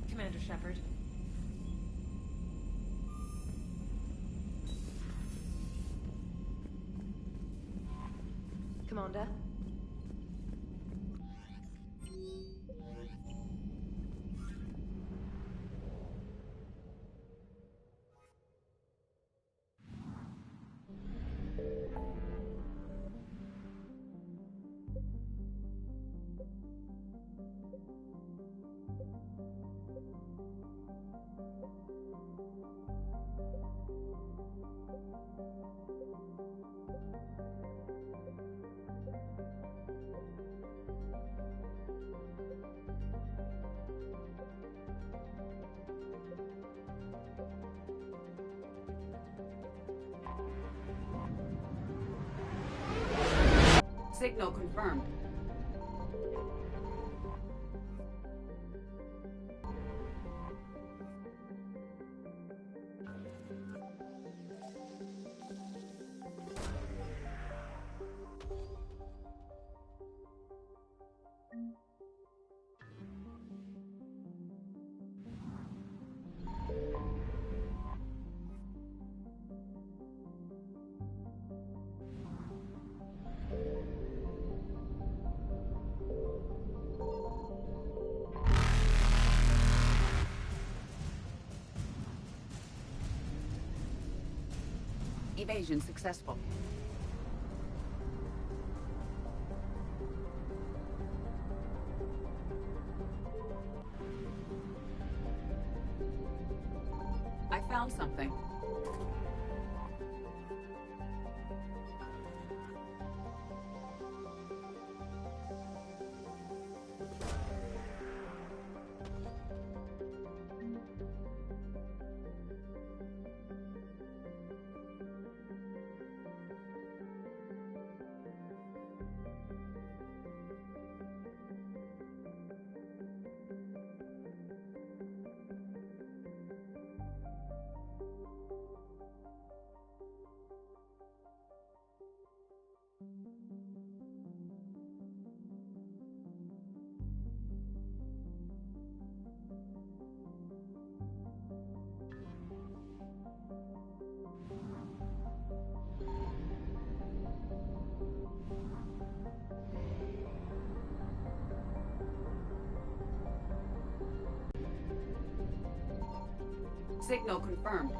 Commander Shepard. Commander. Signal confirmed. Evasion successful. I found something. Signal confirmed.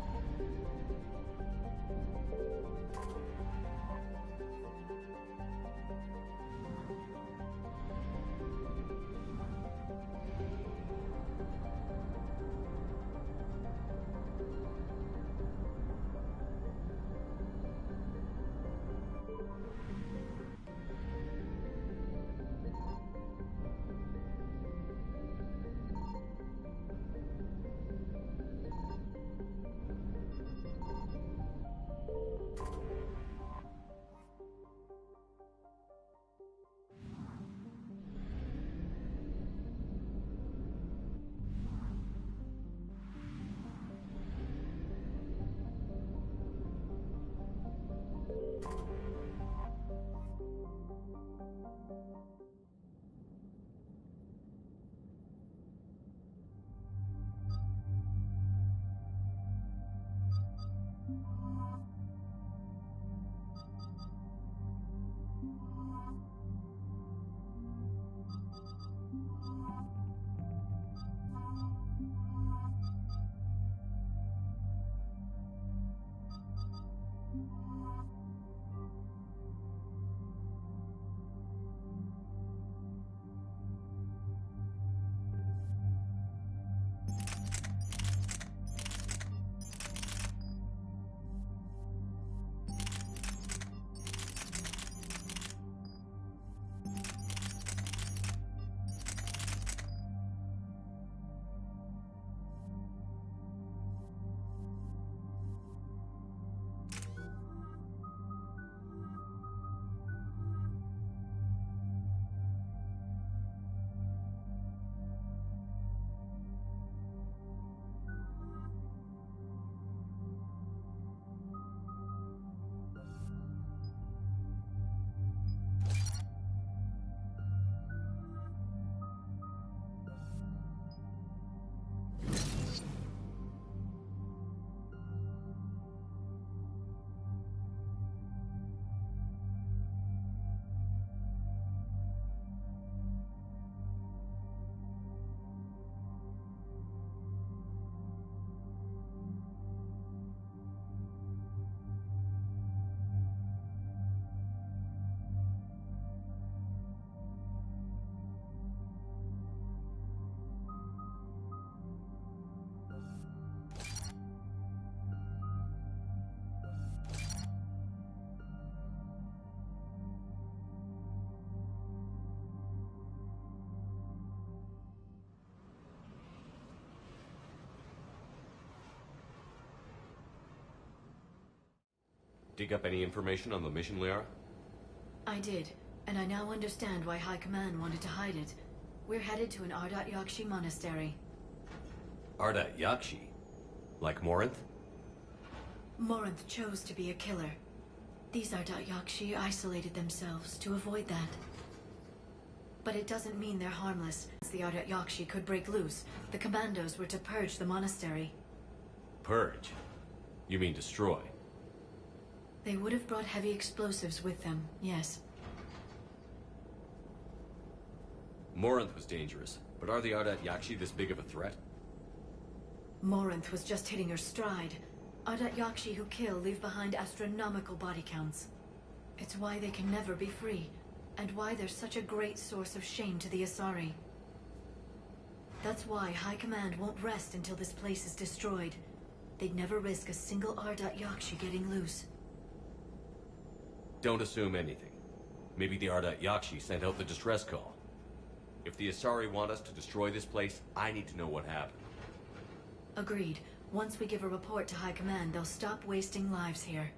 Dig up any information on the mission, Liara? I did, and I now understand why High Command wanted to hide it. We're headed to an Ardat Yakshi monastery. Ardat Yakshi? Like Morinth? Morinth chose to be a killer. These Ardat Yakshi isolated themselves to avoid that. But it doesn't mean they're harmless. The Ardat Yakshi could break loose. The commandos were to purge the monastery. Purge? You mean destroy? They would have brought heavy explosives with them, yes. Morinth was dangerous, but are the Ardat Yakshi this big of a threat? Morinth was just hitting her stride. Ardat Yakshi who kill leave behind astronomical body counts. It's why they can never be free, and why they're such a great source of shame to the Asari. That's why High Command won't rest until this place is destroyed. They'd never risk a single Ardat Yakshi getting loose. Don't assume anything. Maybe the Ardat Yakshi sent out the distress call. If the Asari want us to destroy this place, I need to know what happened. Agreed. Once we give a report to High Command, they'll stop wasting lives here.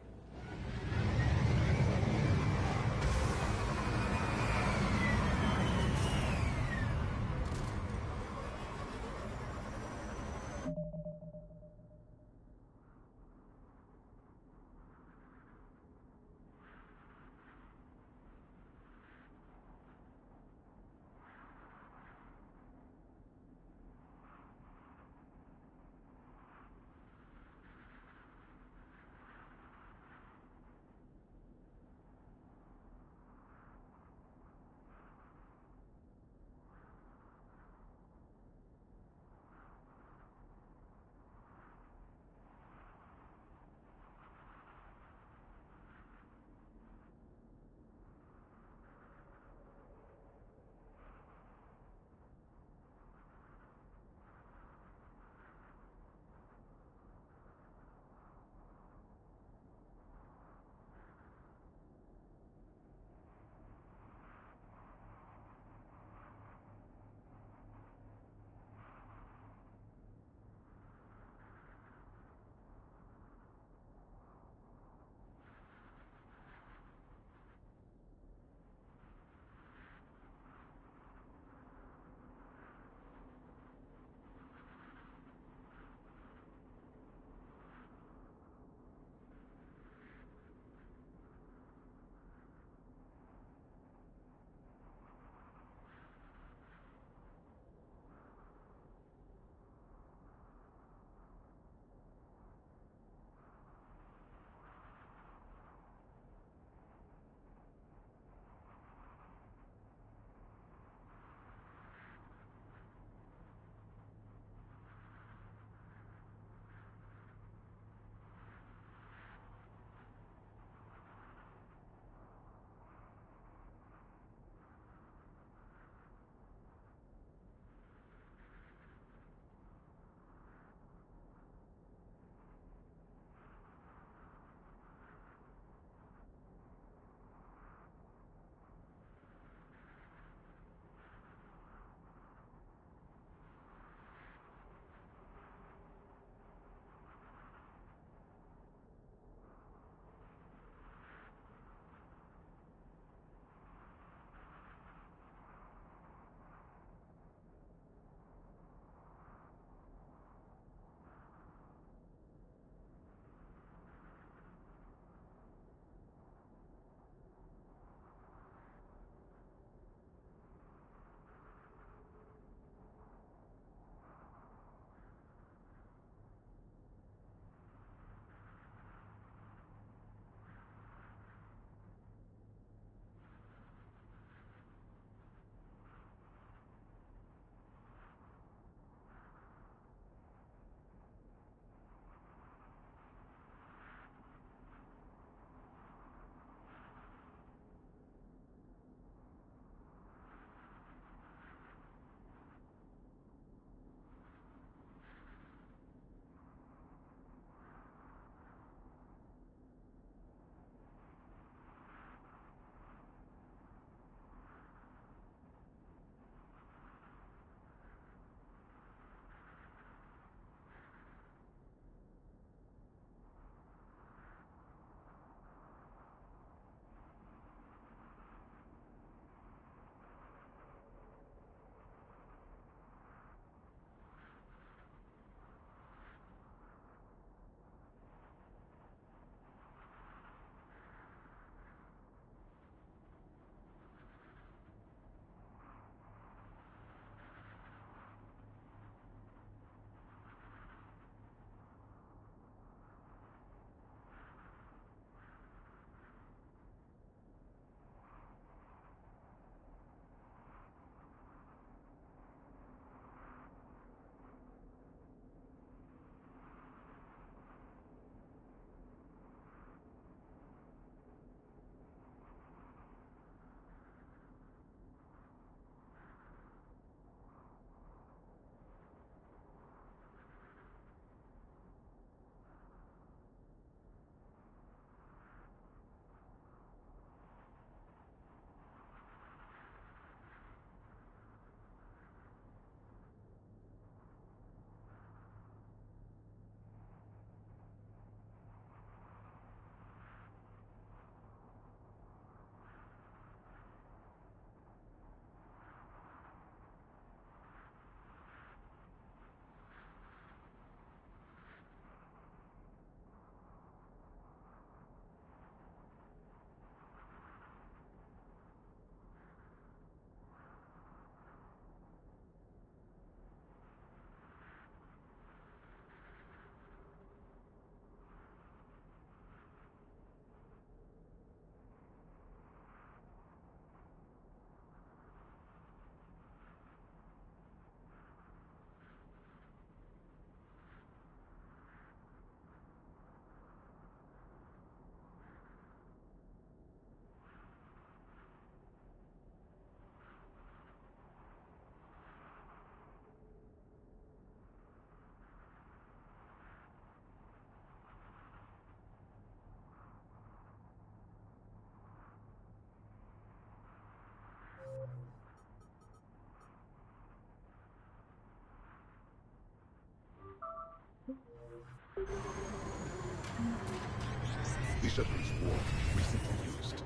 Shepherd's Wall, recently used.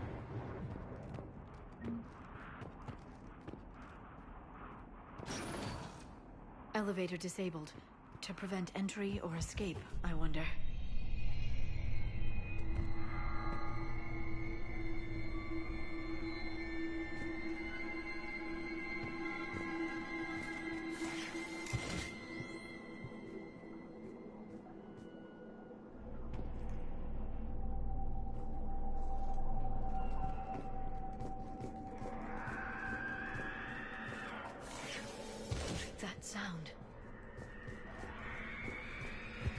Elevator disabled. To prevent entry or escape, I wonder. That sound.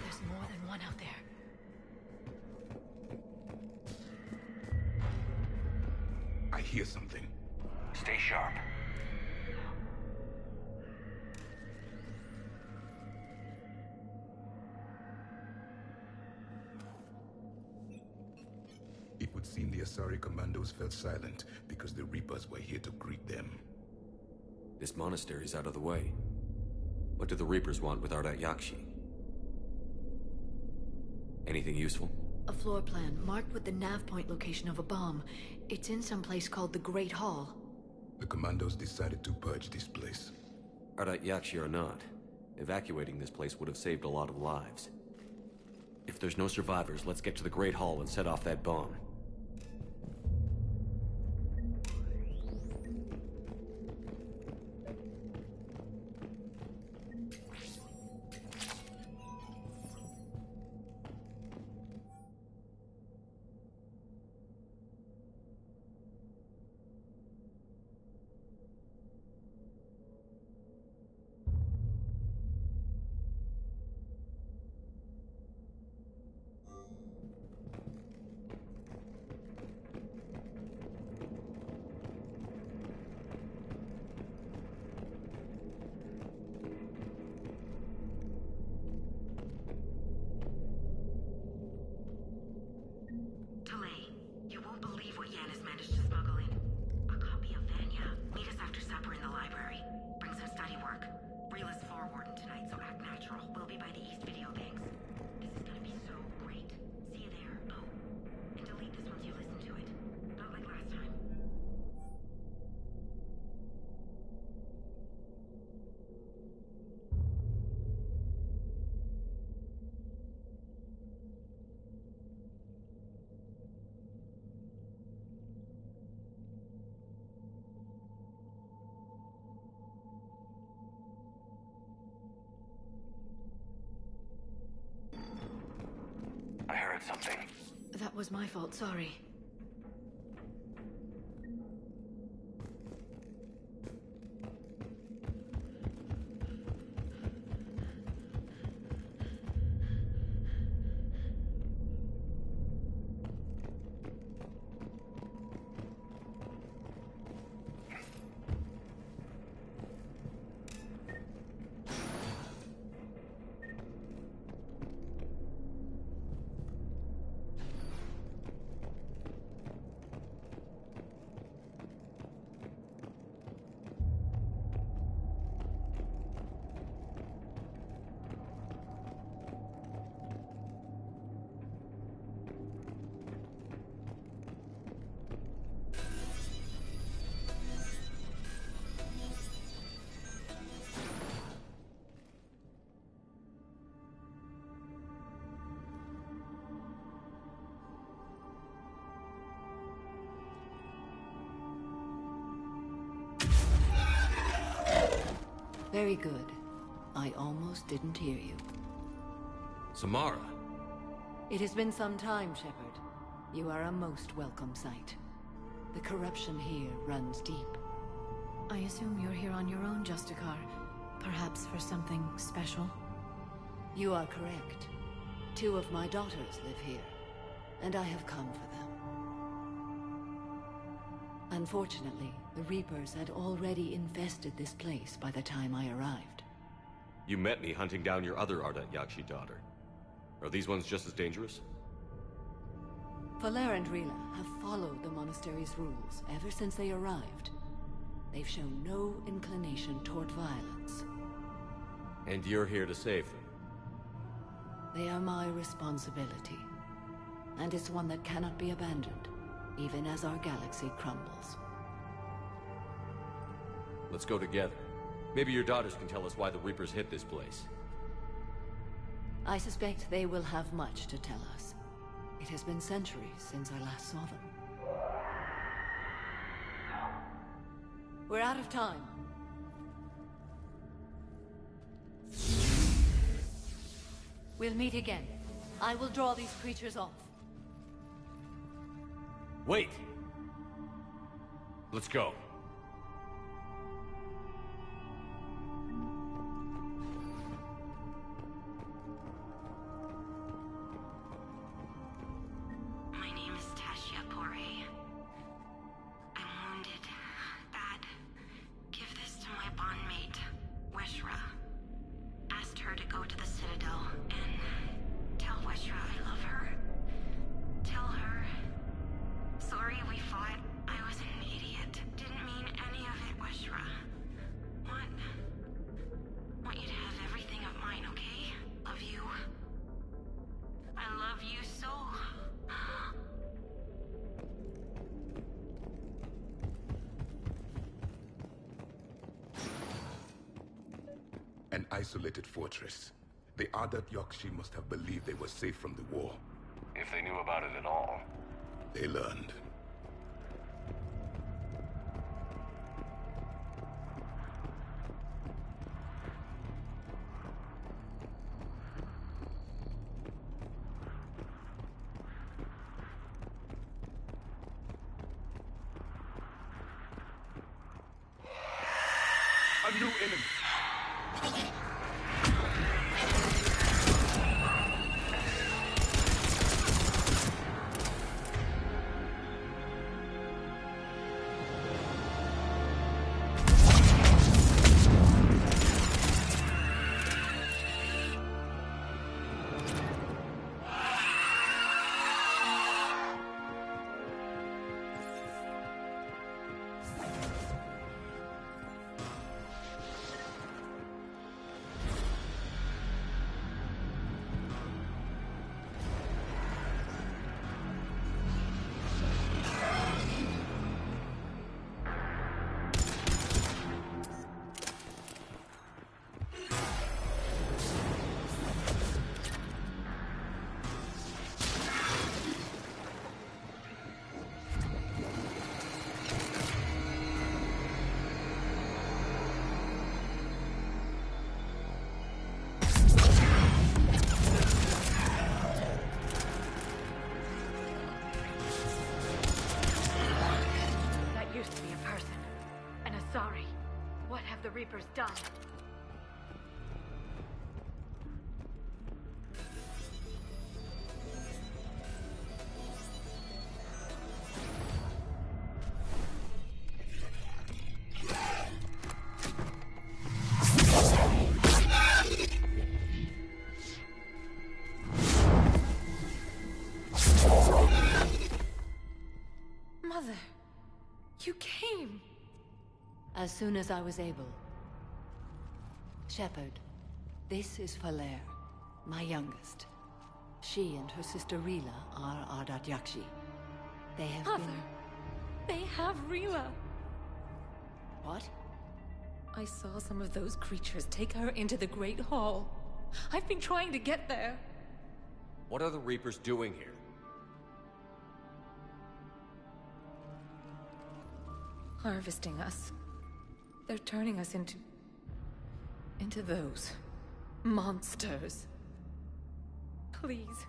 There's more than one out there. I hear something. Stay sharp. It would seem the Asari commandos fell silent because the Reapers were here to greet them. This monastery's out of the way. What do the Reapers want with Ardat Yakshi? Anything useful? A floor plan marked with the nav point location of a bomb. It's in some place called the Great Hall. The commandos decided to purge this place. Ardat Yakshi or not, evacuating this place would have saved a lot of lives. If there's no survivors, let's get to the Great Hall and set off that bomb. You won't believe what Yan has managed to smuggle in. A copy of Vanya. Meet us after supper in the library. Bring some study work. Reela's floor warden tonight, so act natural. We'll be by the East Video Banks. This is gonna be so great. See you there. Oh, and delete this once you listen to it. Not like last time. I heard something. That was my fault, sorry. Very good. I almost didn't hear you. Samara! It has been some time, Shepard. You are a most welcome sight. The corruption here runs deep. I assume you're here on your own, Justicar. Perhaps for something special? You are correct. 2 of my daughters live here, and I have come for them. Unfortunately, the Reapers had already infested this place by the time I arrived. You met me hunting down your other Ardat Yakshi daughter. Are these ones just as dangerous? Valer and Reela have followed the monastery's rules ever since they arrived. They've shown no inclination toward violence. And you're here to save them? They are my responsibility. And it's one that cannot be abandoned, even as our galaxy crumbles. Let's go together. Maybe your daughters can tell us why the Reapers hit this place. I suspect they will have much to tell us. It has been centuries since I last saw them. We're out of time. We'll meet again. I will draw these creatures off. Wait! Let's go. My name is Tashia Poré. I'm wounded. Bad. Give this to my bondmate, Weshra. Asked her to go to the Citadel and tell Weshra I love her. Tell her. Sorry we fought. I was an idiot. Didn't mean any of it, Weshra. Want you to have everything of mine, okay? Love you. I love you so. An isolated fortress. The Ardat Yakshi must have believed they were safe from the war. If they knew about it at all. They learned. A new enemy! Sorry. What have the Reapers done? Mother, you came. As soon as I was able. Shepard, this is Falere, my youngest. She and her sister Rila are Ardat Yakshi. They have Mother, been... they have Rila. What? I saw some of those creatures take her into the Great Hall. I've been trying to get there. What are the Reapers doing here? Harvesting us. They're turning us into those monsters. Please,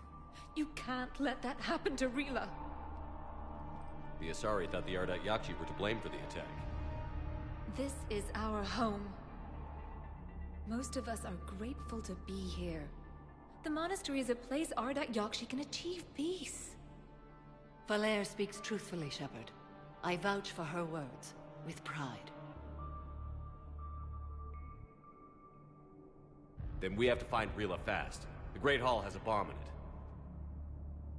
you can't let that happen to Rila. The Asari thought the Ardat Yakshi were to blame for the attack. This is our home. Most of us are grateful to be here. The monastery is a place Ardat Yakshi can achieve peace. Falere speaks truthfully, Shepard. I vouch for her words, with pride. Then we have to find Rila fast. The Great Hall has a bomb in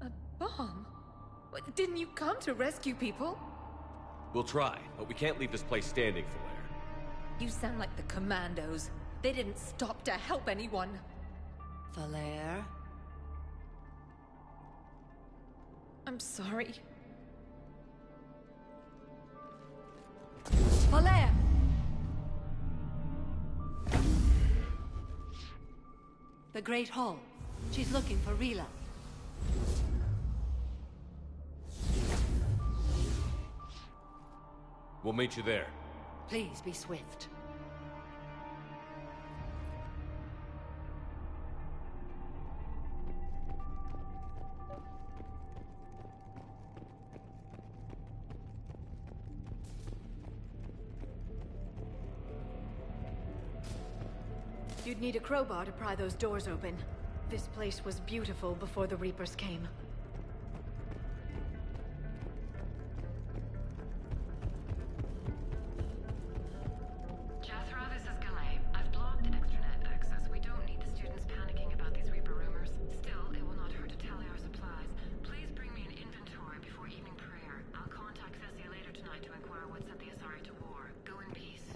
it. A bomb? What, didn't you come to rescue people? We'll try, but we can't leave this place standing, Falere. You sound like the Commandos. They didn't stop to help anyone. Falere? I'm sorry. Valère! The Great Hall. She's looking for Rila. We'll meet you there. Please be swift. You'd need a crowbar to pry those doors open. This place was beautiful before the Reapers came. Jethro, this is Galay. I've blocked extranet access. We don't need the students panicking about these Reaper rumors. Still, it will not hurt to tally our supplies. Please bring me an inventory before evening prayer. I'll contact Thessia later tonight to inquire what set the Asari to war. Go in peace.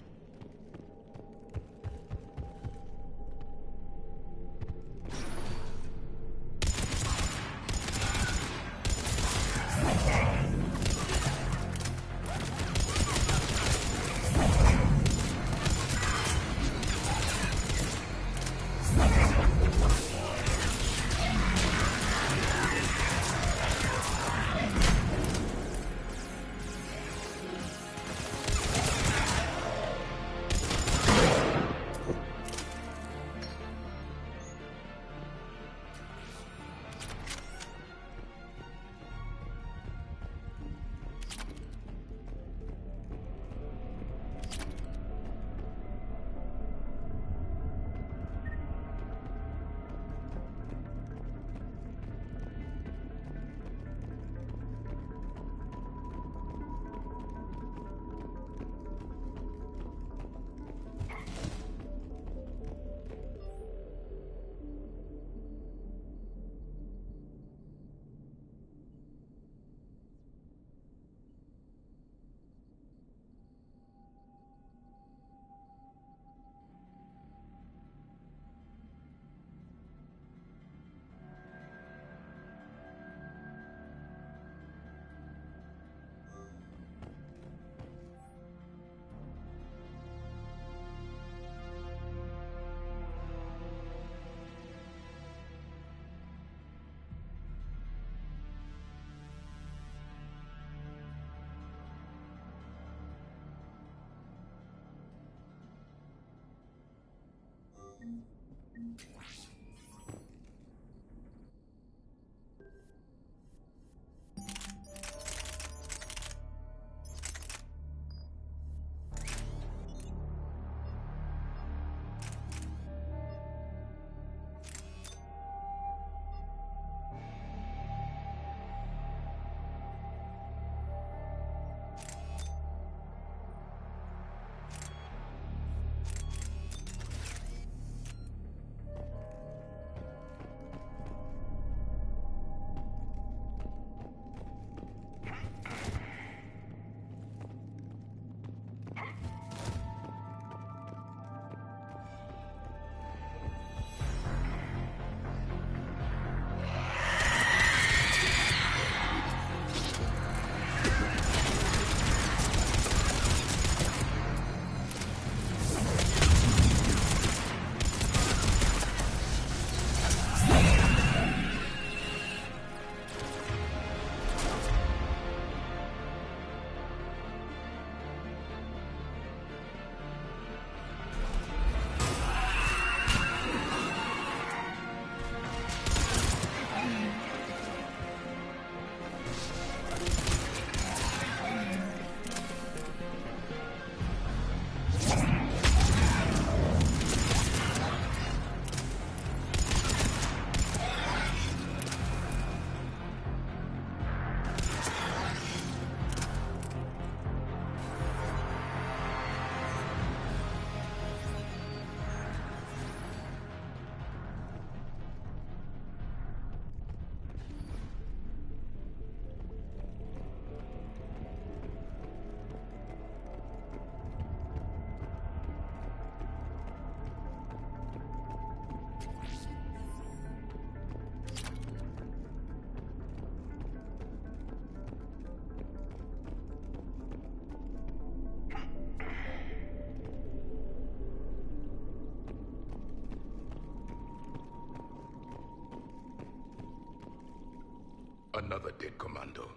Another dead commando.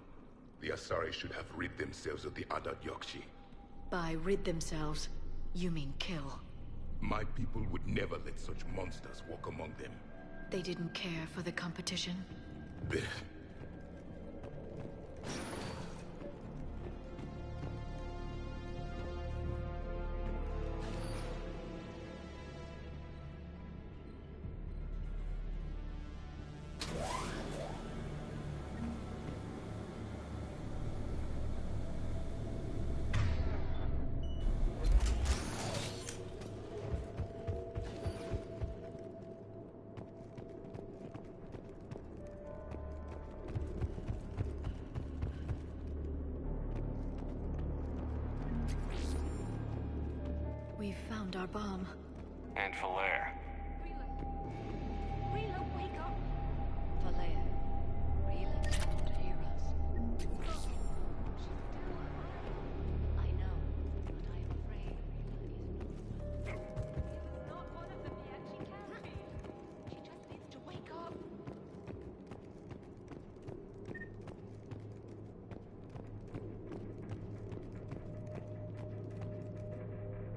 The Asari should have rid themselves of the Adat Yokshi. By rid themselves, you mean kill. My people would never let such monsters walk among them. They didn't care for the competition? Biff. We found our bomb. And Falaire. Rila, wake up! Falaire, Rila cannot hear us. I know, but I am afraid Rila is not one of them yet. She can't be. She just needs to wake up.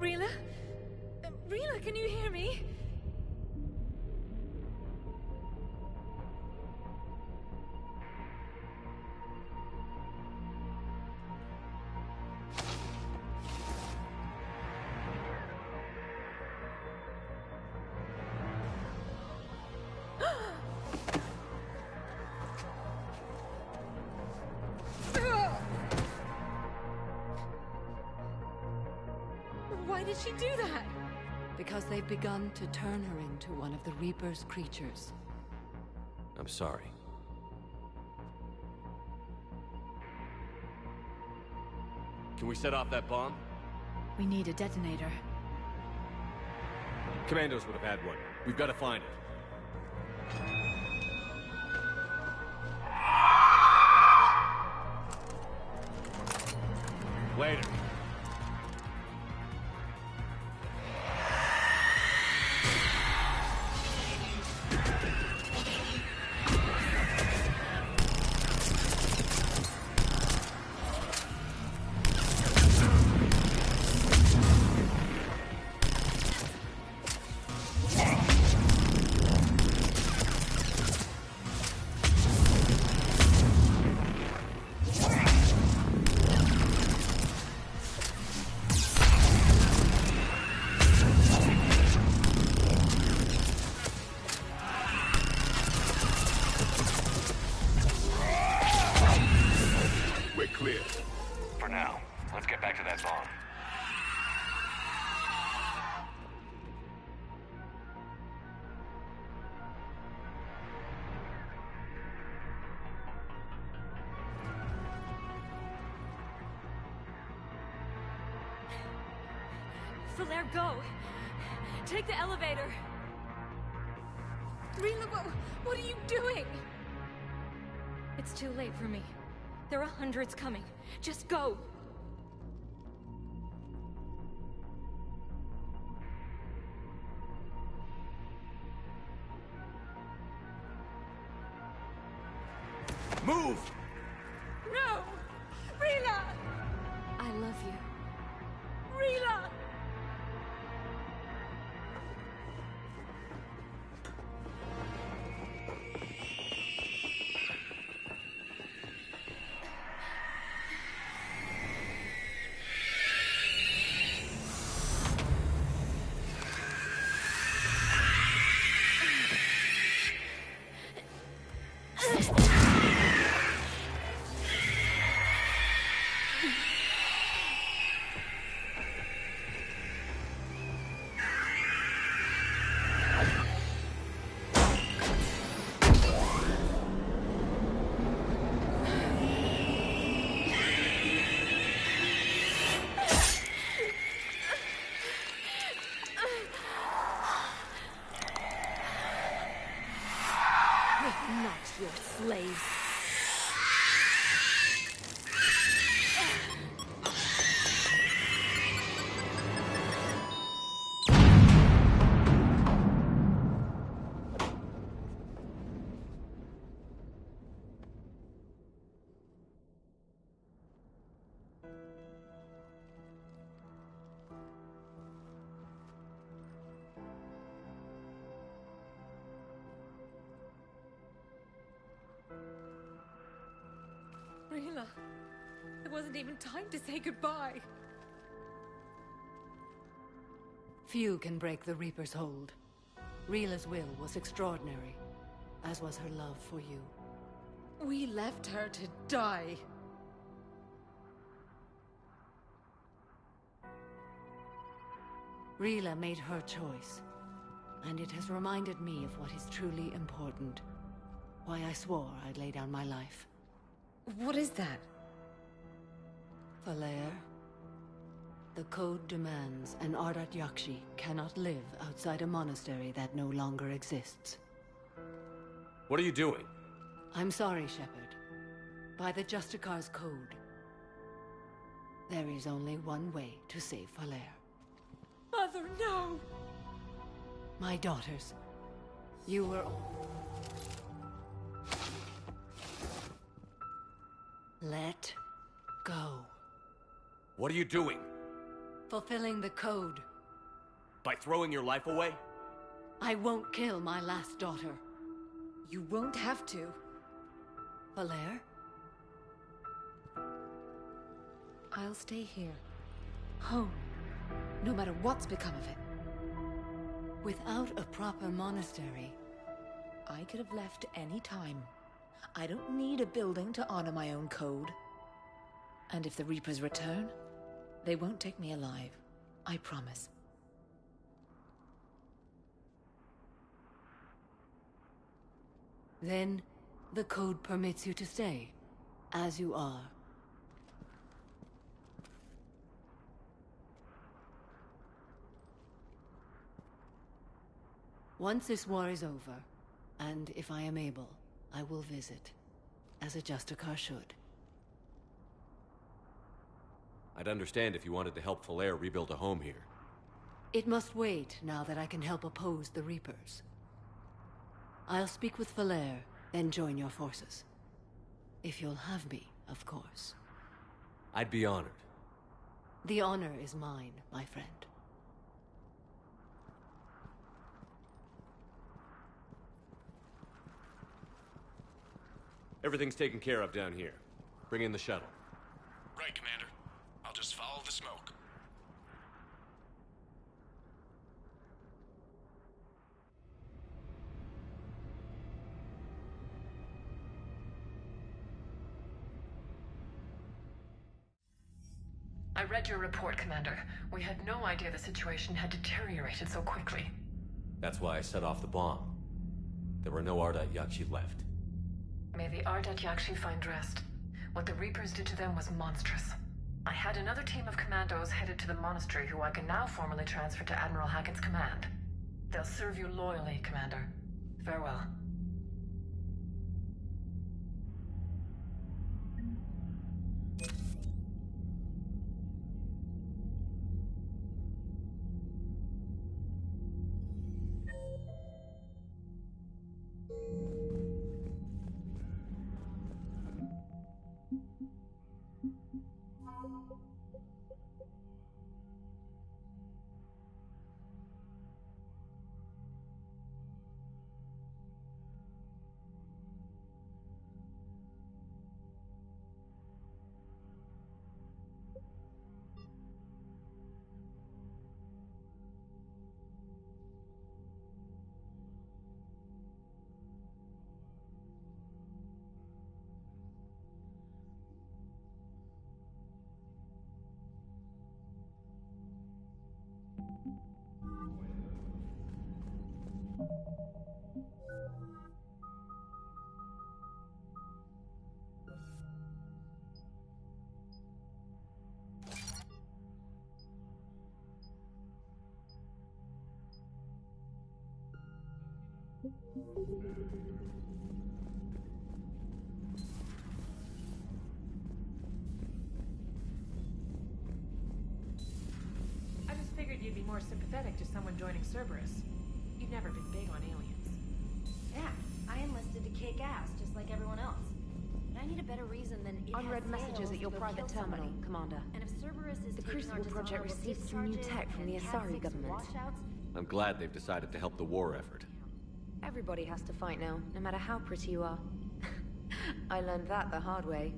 Rila? Rila, can you hear me? Why did she do that? Because they've begun to turn her into one of the Reaper's creatures. I'm sorry. Can we set off that bomb? We need a detonator. Commandos would have had one. We've got to find it. Later. For now, let's get back to that bomb. Falaire, go! Take the elevator! Rila, what are you doing? It's too late for me. There are hundreds coming. Just go! Move! No! Rila! I love you. Rila! Not your slave. Rila, there wasn't even time to say goodbye. Few can break the Reaper's hold. Rila's will was extraordinary, as was her love for you. We left her to die. Rila made her choice, and it has reminded me of what is truly important. Why I swore I'd lay down my life. What is that? Falair, the code demands an Ardat Yakshi cannot live outside a monastery that no longer exists. What are you doing? I'm sorry, Shepard. By the Justicar's code, there is only one way to save Falair. Mother, no! My daughters, you were... Let go. What are you doing? Fulfilling the code. By throwing your life away? I won't kill my last daughter. You won't have to. Falair? I'll stay here. Home. No matter what's become of it. Without a proper monastery... I could have left any time. I don't need a building to honor my own code. And if the Reapers return, they won't take me alive. I promise. Then, the code permits you to stay, as you are. Once this war is over, and if I am able, I will visit, as a Justicar should. I'd understand if you wanted to help Falair rebuild a home here. It must wait now that I can help oppose the Reapers. I'll speak with Falair, then join your forces. If you'll have me, of course. I'd be honored. The honor is mine, my friend. Everything's taken care of down here. Bring in the shuttle. Right, Commander. I'll just follow the smoke. I read your report, Commander. We had no idea the situation had deteriorated so quickly. That's why I set off the bomb. There were no Ardat Yakshi left. May the Ardat Yakshi find rest. What the Reapers did to them was monstrous. I had another team of commandos headed to the monastery who I can now formally transfer to Admiral Hackett's command. They'll serve you loyally, Commander. Farewell. I just figured you'd be more sympathetic to someone joining Cerberus. You've never been big on aliens. Yeah, I enlisted to kick ass, just like everyone else. But I need a better reason than it Unread has messages sales at your to go private kill terminal, somebody. Commander. And if Cerberus is The taking our Crucible Project dishonorable received some new discharges tech from the and Asari Cat 6 government. washouts, I'm glad they've decided to help the war effort. Everybody has to fight now, no matter how pretty you are. I learned that the hard way.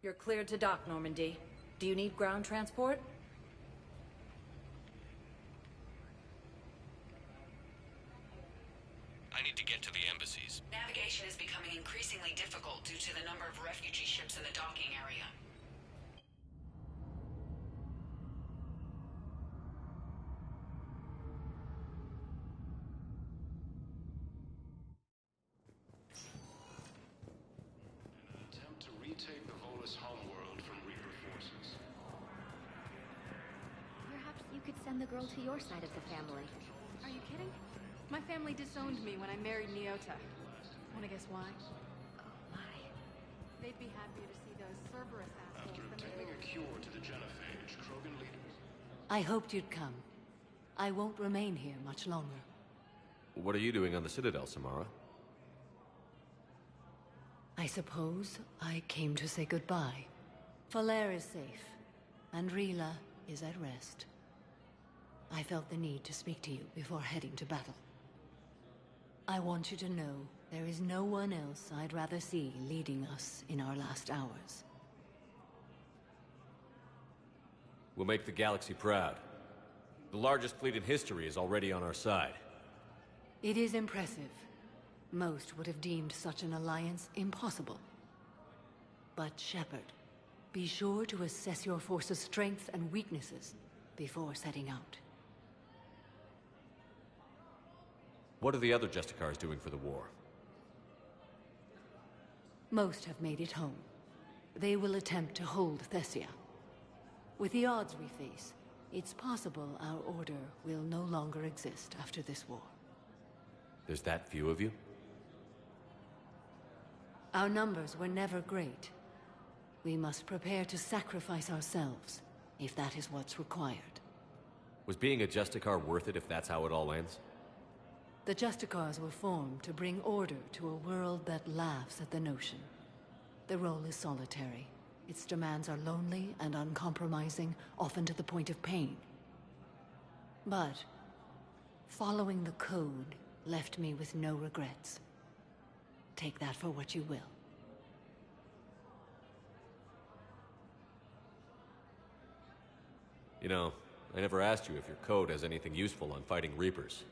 You're cleared to dock, Normandy. Do you need ground transport? I need to get to the embassies. Navigation is becoming increasingly difficult due to the number of refugee ships in the docking area. Attempt to retake the Volus homeworld from Reaper forces. Perhaps you could send the girl to your side of the family. Are you kidding? My family disowned me when I married Nyota. Wanna guess why? Oh my. They'd be happier to see those Cerberus assholes After than they obtaining would. a cure to the genophage, Krogan leaders... I hoped you'd come. I won't remain here much longer. What are you doing on the Citadel, Samara? I suppose I came to say goodbye. Falair is safe, and Rila is at rest. I felt the need to speak to you before heading to battle. I want you to know there is no one else I'd rather see leading us in our last hours. We'll make the galaxy proud. The largest fleet in history is already on our side. It is impressive. Most would have deemed such an alliance impossible. But Shepard, be sure to assess your force's strengths and weaknesses before setting out. What are the other Justicars doing for the war? Most have made it home. They will attempt to hold Thessia. With the odds we face, it's possible our order will no longer exist after this war. There's that few of you? Our numbers were never great. We must prepare to sacrifice ourselves, if that is what's required. Was being a Justicar worth it if that's how it all ends? The Justicars were formed to bring order to a world that laughs at the notion. The role is solitary. Its demands are lonely and uncompromising, often to the point of pain. But following the code left me with no regrets. Take that for what you will. You know, I never asked you if your code has anything useful on fighting Reapers.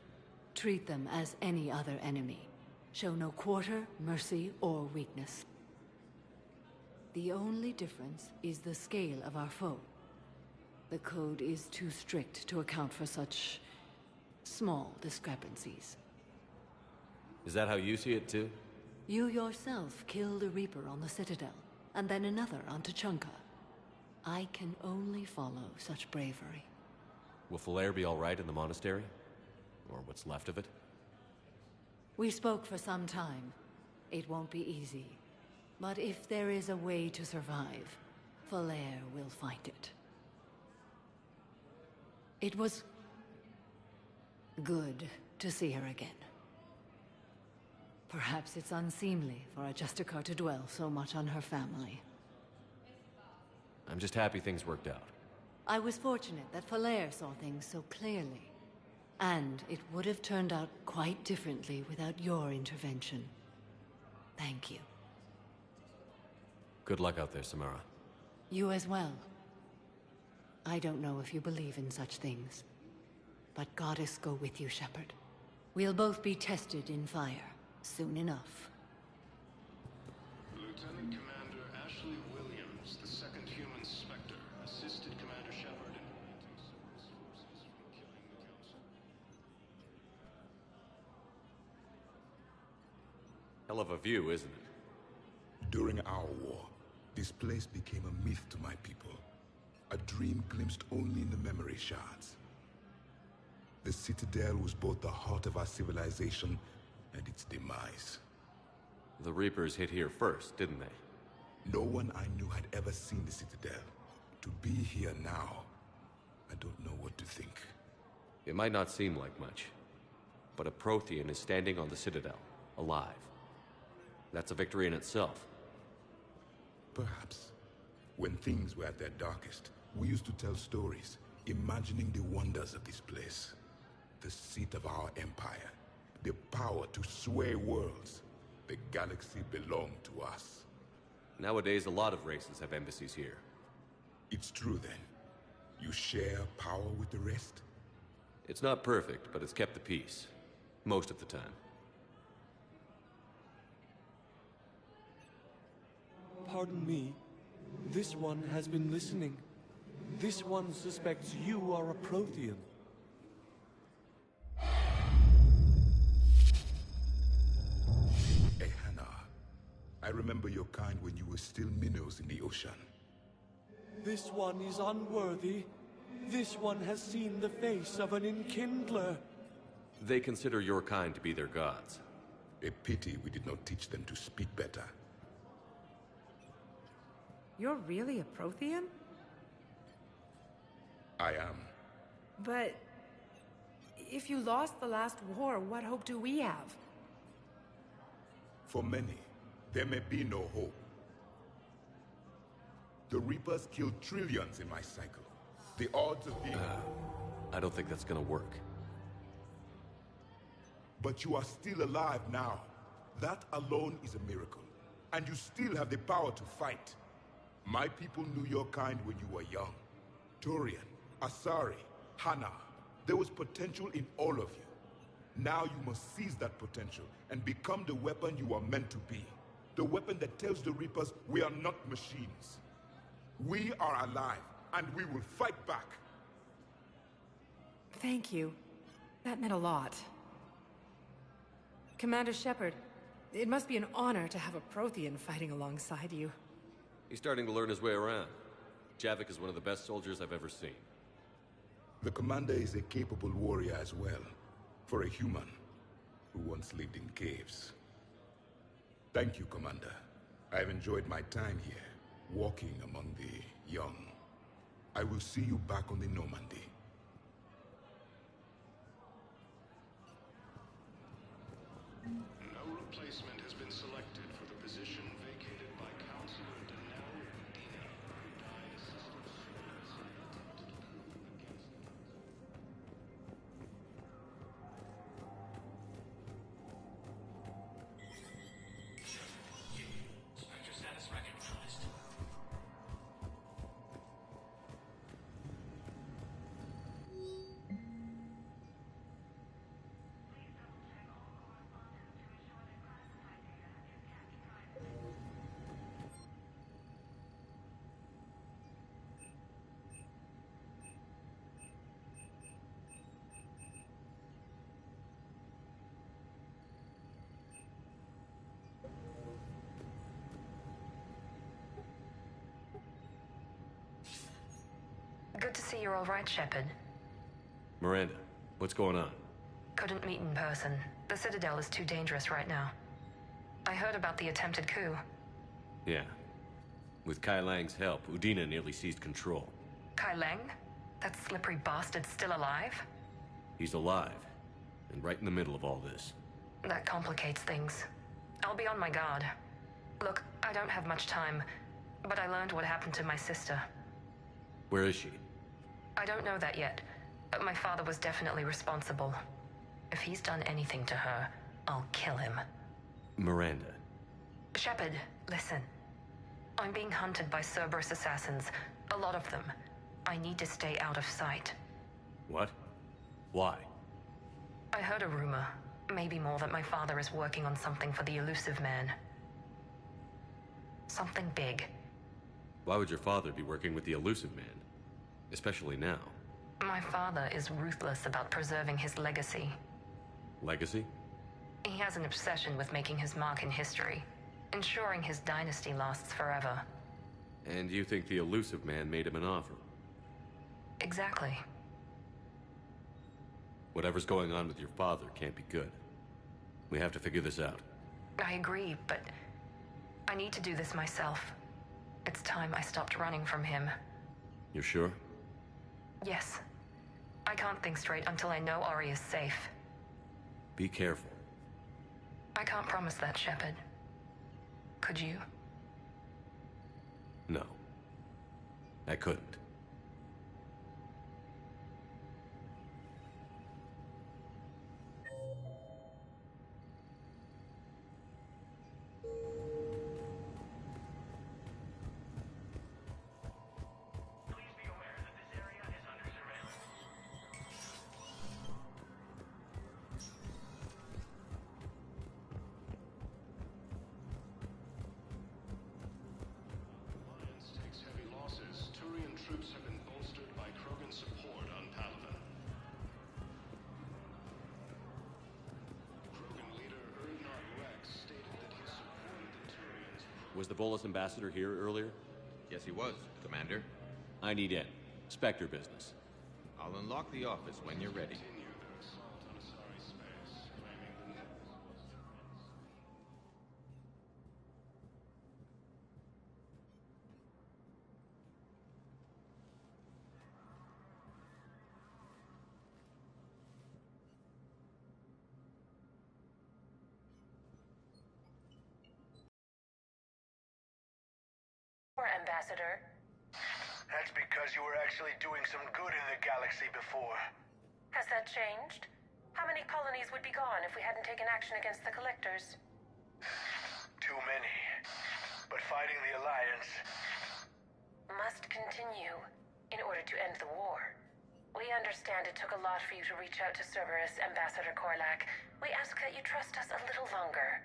Treat them as any other enemy. Show no quarter, mercy, or weakness. The only difference is the scale of our foe. The code is too strict to account for such small discrepancies. Is that how you see it too? You yourself killed a Reaper on the Citadel, and then another on Tuchanka. I can only follow such bravery. Will Falair be all right in the monastery? Or what's left of it? We spoke for some time. It won't be easy. But if there is a way to survive, Falair will find it. It was good to see her again. Perhaps it's unseemly for a Justicar to dwell so much on her family. I'm just happy things worked out. I was fortunate that Falair saw things so clearly. And it would have turned out quite differently without your intervention. Thank you. Good luck out there, Samara. You as well. I don't know if you believe in such things, but Goddess go with you, Shepard. We'll both be tested in fire, soon enough. Lieutenant Commander Ashley Williams, the second human Spectre, assisted Commander Shepard in preventing Cerberus forces from killing the Council. Hell of a view, isn't it? During our war, this place became a myth to my people. A dream glimpsed only in the memory shards. The Citadel was both the heart of our civilization and its demise. The Reapers hit here first, didn't they? No one I knew had ever seen the Citadel. To be here now, I don't know what to think. It might not seem like much, but a Prothean is standing on the Citadel, alive. That's a victory in itself. Perhaps. When things were at their darkest, we used to tell stories, imagining the wonders of this place. The seat of our empire, the power to sway worlds. The galaxy belonged to us. Nowadays, a lot of races have embassies here. It's true then. You share power with the rest? It's not perfect, but it's kept the peace. Most of the time. Pardon me. This one has been listening. This one suspects you are a Prothean. Hey, Hannah. I remember your kind when you were still minnows in the ocean. This one is unworthy. This one has seen the face of an enkindler. They consider your kind to be their gods. A pity we did not teach them to speak better. You're really a Prothean? I am. But if you lost the last war, what hope do we have? For many, there may be no hope. The Reapers killed trillions in my cycle. The odds of being... I don't think that's gonna work. But you are still alive now. That alone is a miracle. And you still have the power to fight. My people knew your kind when you were young. Turian, Asari, Hana. There was potential in all of you. Now you must seize that potential and become the weapon you are meant to be. The weapon that tells the Reapers we are not machines. We are alive, and we will fight back. Thank you. That meant a lot. Commander Shepard, it must be an honor to have a Prothean fighting alongside you. He's starting to learn his way around. Javik is one of the best soldiers I've ever seen. The commander is a capable warrior as well, for a human who once lived in caves. Thank you, Commander. I've enjoyed my time here, walking among the young. I will see you back on the Normandy. No replacement has been selected for the position vacated by Counselor Danelle Medina, who died assisting Cerberus in an attempt to coup against the... Spectre status recognized. Good to see you're all right, Shepard. Miranda, what's going on? Couldn't meet in person. The Citadel is too dangerous right now. I heard about the attempted coup. Yeah. With Kai Lang's help, Udina nearly seized control. Kai Lang? That slippery bastard's still alive? He's alive, and right in the middle of all this. That complicates things. I'll be on my guard. Look, I don't have much time, but I learned what happened to my sister. Where is she? I don't know that yet, but my father was definitely responsible. If he's done anything to her, I'll kill him. Miranda. Shepard, listen. I'm being hunted by Cerberus assassins. A lot of them. I need to stay out of sight. What? Why? I heard a rumor, maybe more, that my father is working on something for the Elusive Man. Something big. Why would your father be working with the Elusive Man? Especially now. My father is ruthless about preserving his legacy. Legacy? He has an obsession with making his mark in history, ensuring his dynasty lasts forever. And you think the Elusive Man made him an offer? Exactly. Whatever's going on with your father can't be good. We have to figure this out. I agree, but I need to do this myself. It's time I stopped running from him. You're sure? Yes. I can't think straight until I know Ori is safe. Be careful. I can't promise that, Shepard. Could you? No. I couldn't. Was the Volus ambassador here earlier? Yes, he was, Commander. I need in. Spectre business. I'll unlock the office when you're ready. Ambassador. That's because you were actually doing some good in the galaxy before. Has that changed? How many colonies would be gone if we hadn't taken action against the Collectors? Too many. But fighting the Alliance must continue in order to end the war. We understand it took a lot for you to reach out to Cerberus, Ambassador Korlak. We ask that you trust us a little longer.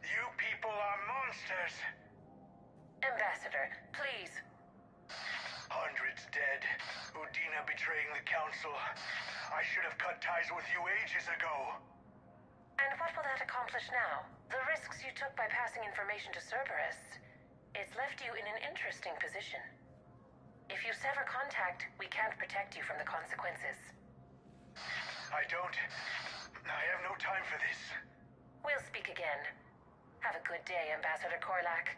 You people are monsters! Ambassador, please. Hundreds dead. Udina betraying the Council. I should have cut ties with you ages ago. And what will that accomplish now? The risks you took by passing information to Cerberus. It's left you in an interesting position. If you sever contact, we can't protect you from the consequences. I have no time for this. We'll speak again. Have a good day, Ambassador Korlak.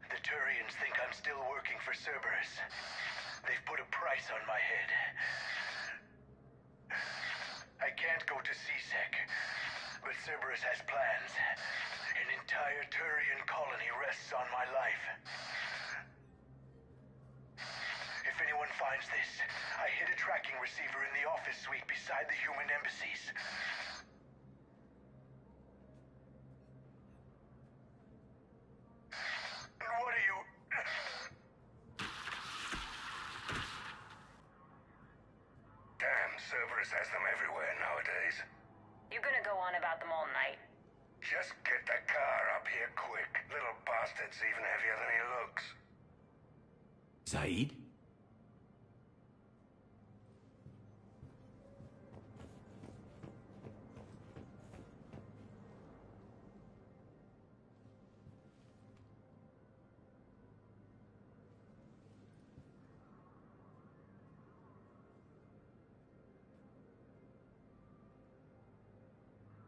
The Turians think I'm still working for Cerberus. They've put a price on my head. I can't go to CSEC, but Cerberus has plans. An entire Turian colony rests on my life. If anyone finds this, I hid a tracking receiver in the office suite beside the human embassies. What are you... Damn, Cerberus has them everywhere nowadays. You're gonna go on about them all night. Just get the car up here quick. Little bastard's even heavier than he looks. Zaid?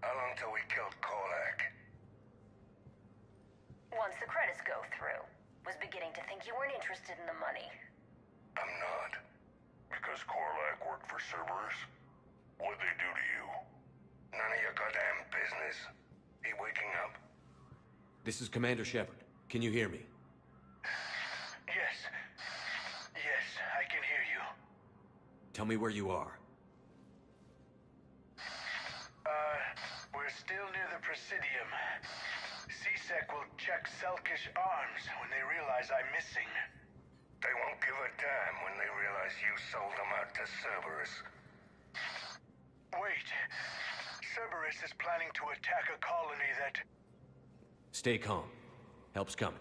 How long till we killed Korlak? Once the credits go through. Was beginning to think you weren't interested in the money. I'm not. Because Korlak worked for Cerberus? What'd they do to you? None of your goddamn business. He waking up? This is Commander Shepard. Can you hear me? Yes. Yes, I can hear you. Tell me where you are. We're still near the Presidium. CSEC will check Selkish arms when they realize I'm missing. They won't give a damn when they realize you sold them out to Cerberus. Wait. Cerberus is planning to attack a colony that... Stay calm. Help's coming.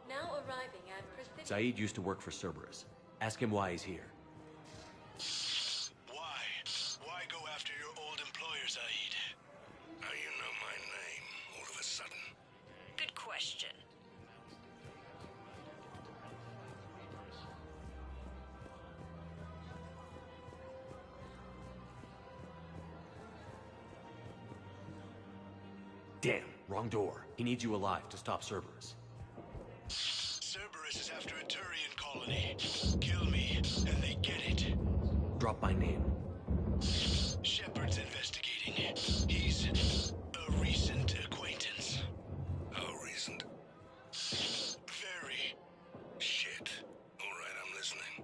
Now arriving at Presidium. Zaid used to work for Cerberus. Ask him why he's here. Why? Why go after your old employer, Zaid? How you know my name all of a sudden? Good question. Damn, wrong door. He needs you alive to stop Cerberus. Cerberus is after a Turian colony. Kill me, and they get it. Drop my name. Shepard's investigating. He's a recent acquaintance. How recent? Very. Shit. All right, I'm listening.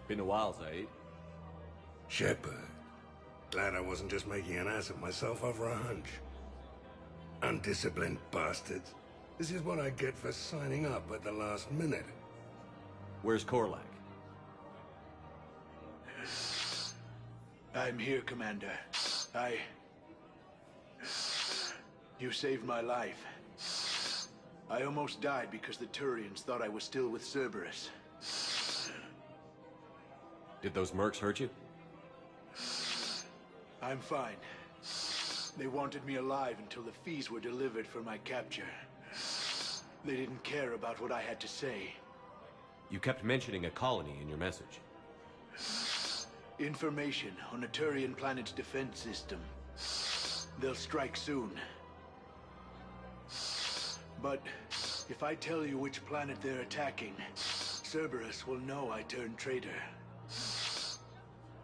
Been a while, Zaid. Shepard. Glad I wasn't just making an ass of myself over a hunch. Undisciplined bastards. This is what I get for signing up at the last minute. Where's Korlak? I'm here, Commander. You saved my life. I almost died because the Turians thought I was still with Cerberus. Did those mercs hurt you? I'm fine. They wanted me alive until the fees were delivered for my capture. They didn't care about what I had to say. You kept mentioning a colony in your message. Information on a Turian planet's defense system. They'll strike soon. But if I tell you which planet they're attacking, Cerberus will know I turned traitor.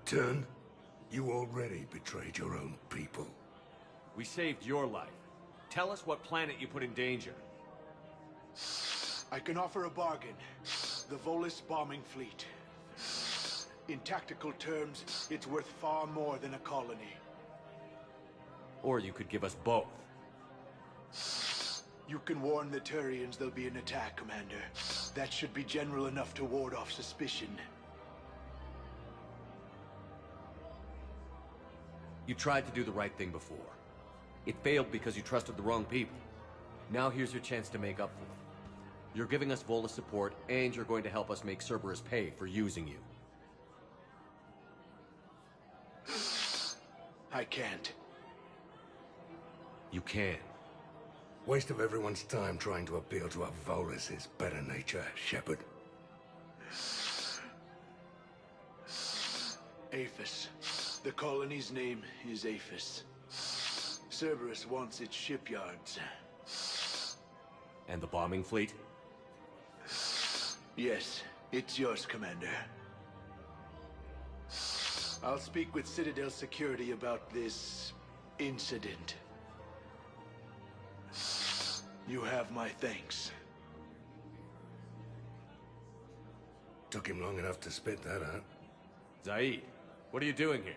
Turn? You already betrayed your own people. We saved your life. Tell us what planet you put in danger. I can offer a bargain. The Volus bombing fleet. In tactical terms, it's worth far more than a colony. Or you could give us both. You can warn the Turians there'll be an attack, Commander. That should be general enough to ward off suspicion. You tried to do the right thing before. It failed because you trusted the wrong people. Now here's your chance to make up for it. You're giving us Volus support, and you're going to help us make Cerberus pay for using you. I can't. You can. Waste of everyone's time trying to appeal to a Volus' better nature, Shepard. Aphis. The colony's name is Aphis. Cerberus wants its shipyards. And the bombing fleet? Yes, it's yours, Commander. I'll speak with Citadel Security about this incident. You have my thanks. Took him long enough to spit that out. Zaid, what are you doing here?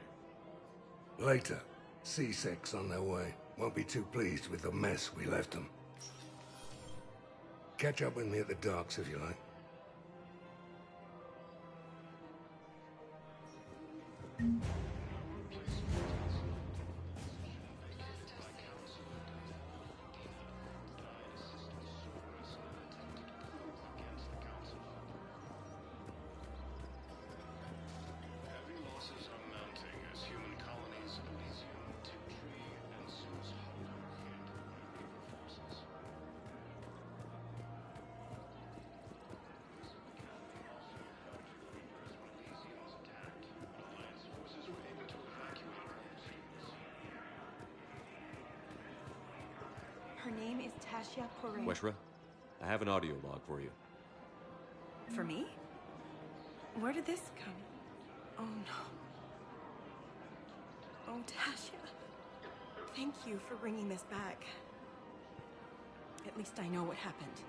Later. C-Sec's on their way. Won't be too pleased with the mess we left them. Catch up with me at the docks if you like. Heavy losses are mounting as human colonies Elysium, Tiptree, and Zeus hold our hit by Reaper forces. Elysium was attacked, but Alliance forces were able to evacuate Zeus. Her name is Tasha Poré. Weshra, I have an audio log for you. For me? Where did this come? Oh no. Oh, Tasha. Thank you for bringing this back. At least I know what happened.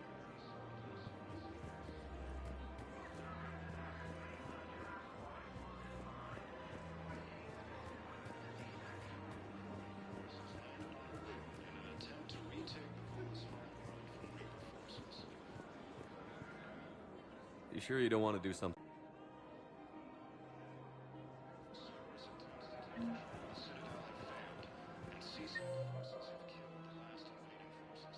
In an attempt to retake the Volus homeworld from Reaper forces. You sure you don't want to do something? The Citadel have failed, and C-Sec forces have killed the last invading forces.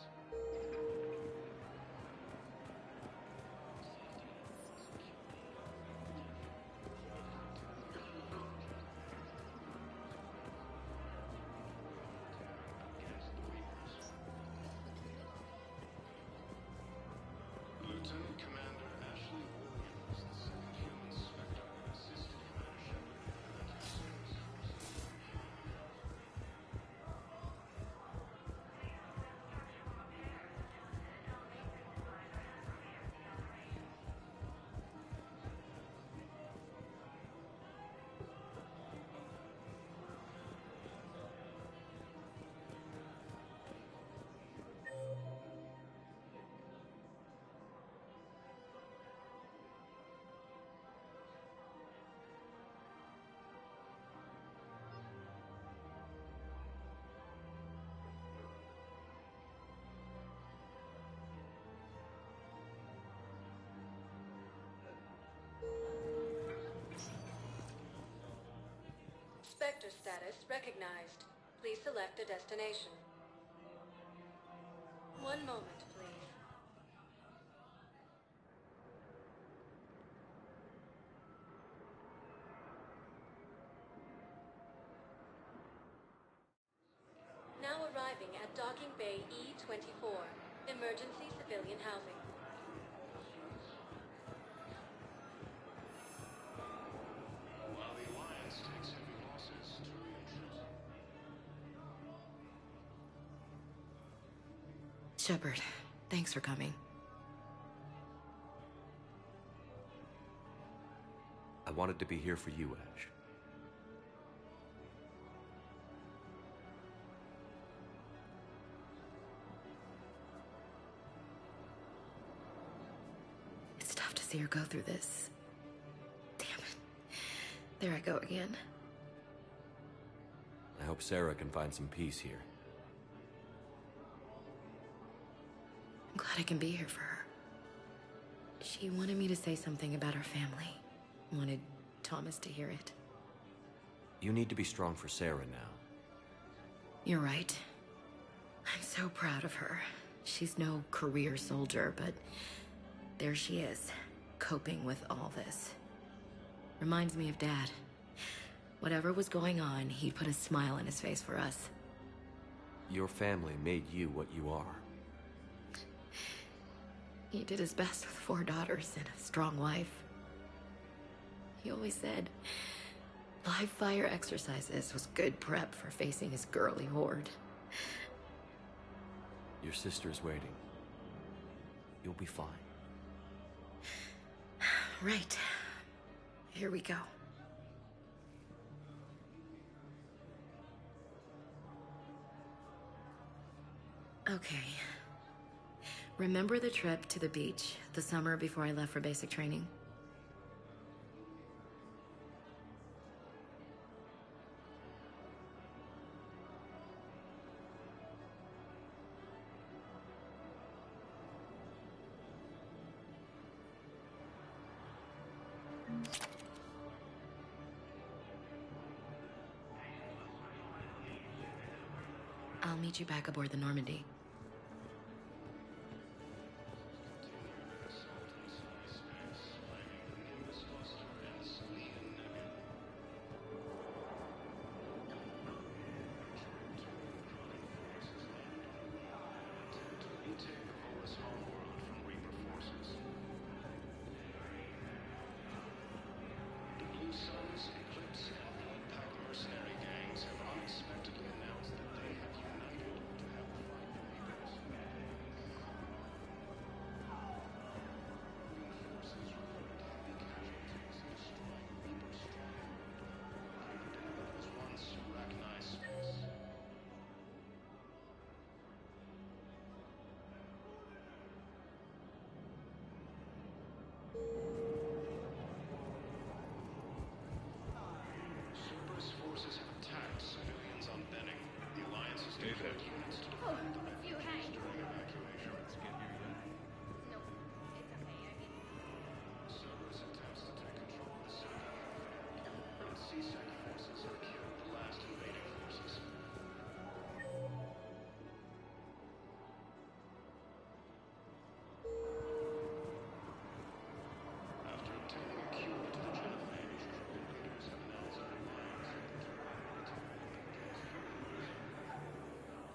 Lieutenant Commander Ashley Williams II Sector status recognized. Please select a destination. One moment, please. Now arriving at Docking Bay E-24, emergency civilian housing. While the Alliance takes heavy losses, Turian troops... Shepard, thanks for coming. I wanted to be here for you, Ash. It's tough to see her go through this. Damn it. There I go again. I hope Sarah can find some peace here. I'm glad I can be here for her. She wanted me to say something about her family. Wanted Thomas to hear it. You need to be strong for Sarah now. You're right. I'm so proud of her. She's no career soldier, but there she is, coping with all this. Reminds me of Dad. Whatever was going on, he'd put a smile on his face for us. Your family made you what you are. He did his best with 4 daughters and a strong wife. He always said live fire exercises was good prep for facing his girly horde. Your sister's waiting. You'll be fine. Right. Here we go. Okay. Remember the trip to the beach the summer before I left for basic training? I'll meet you back aboard the Normandy. Cerberus forces have attacked civilians on Benning. The Alliance has deployed units to Oh, defend the you hang. during evacuation. No, it's okay. I mean, Cerberus attempts to take control of the city, and CSEC forces have killed the last invading forces. After obtaining a cure to the genophage, tribal leaders have announced their plans.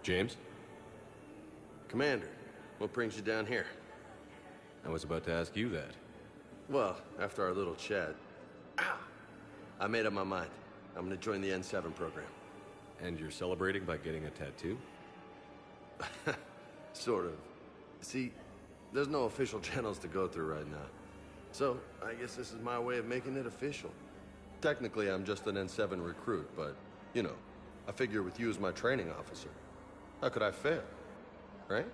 James? Commander, what brings you down here? I was about to ask you that. Well, after our little chat, I made up my mind. I'm gonna join the N7 program. And you're celebrating by getting a tattoo? Sort of. See, there's no official channels to go through right now. So, I guess this is my way of making it official. Technically, I'm just an N7 recruit, but, you know, I figure with you as my training officer, how could I fail? Right?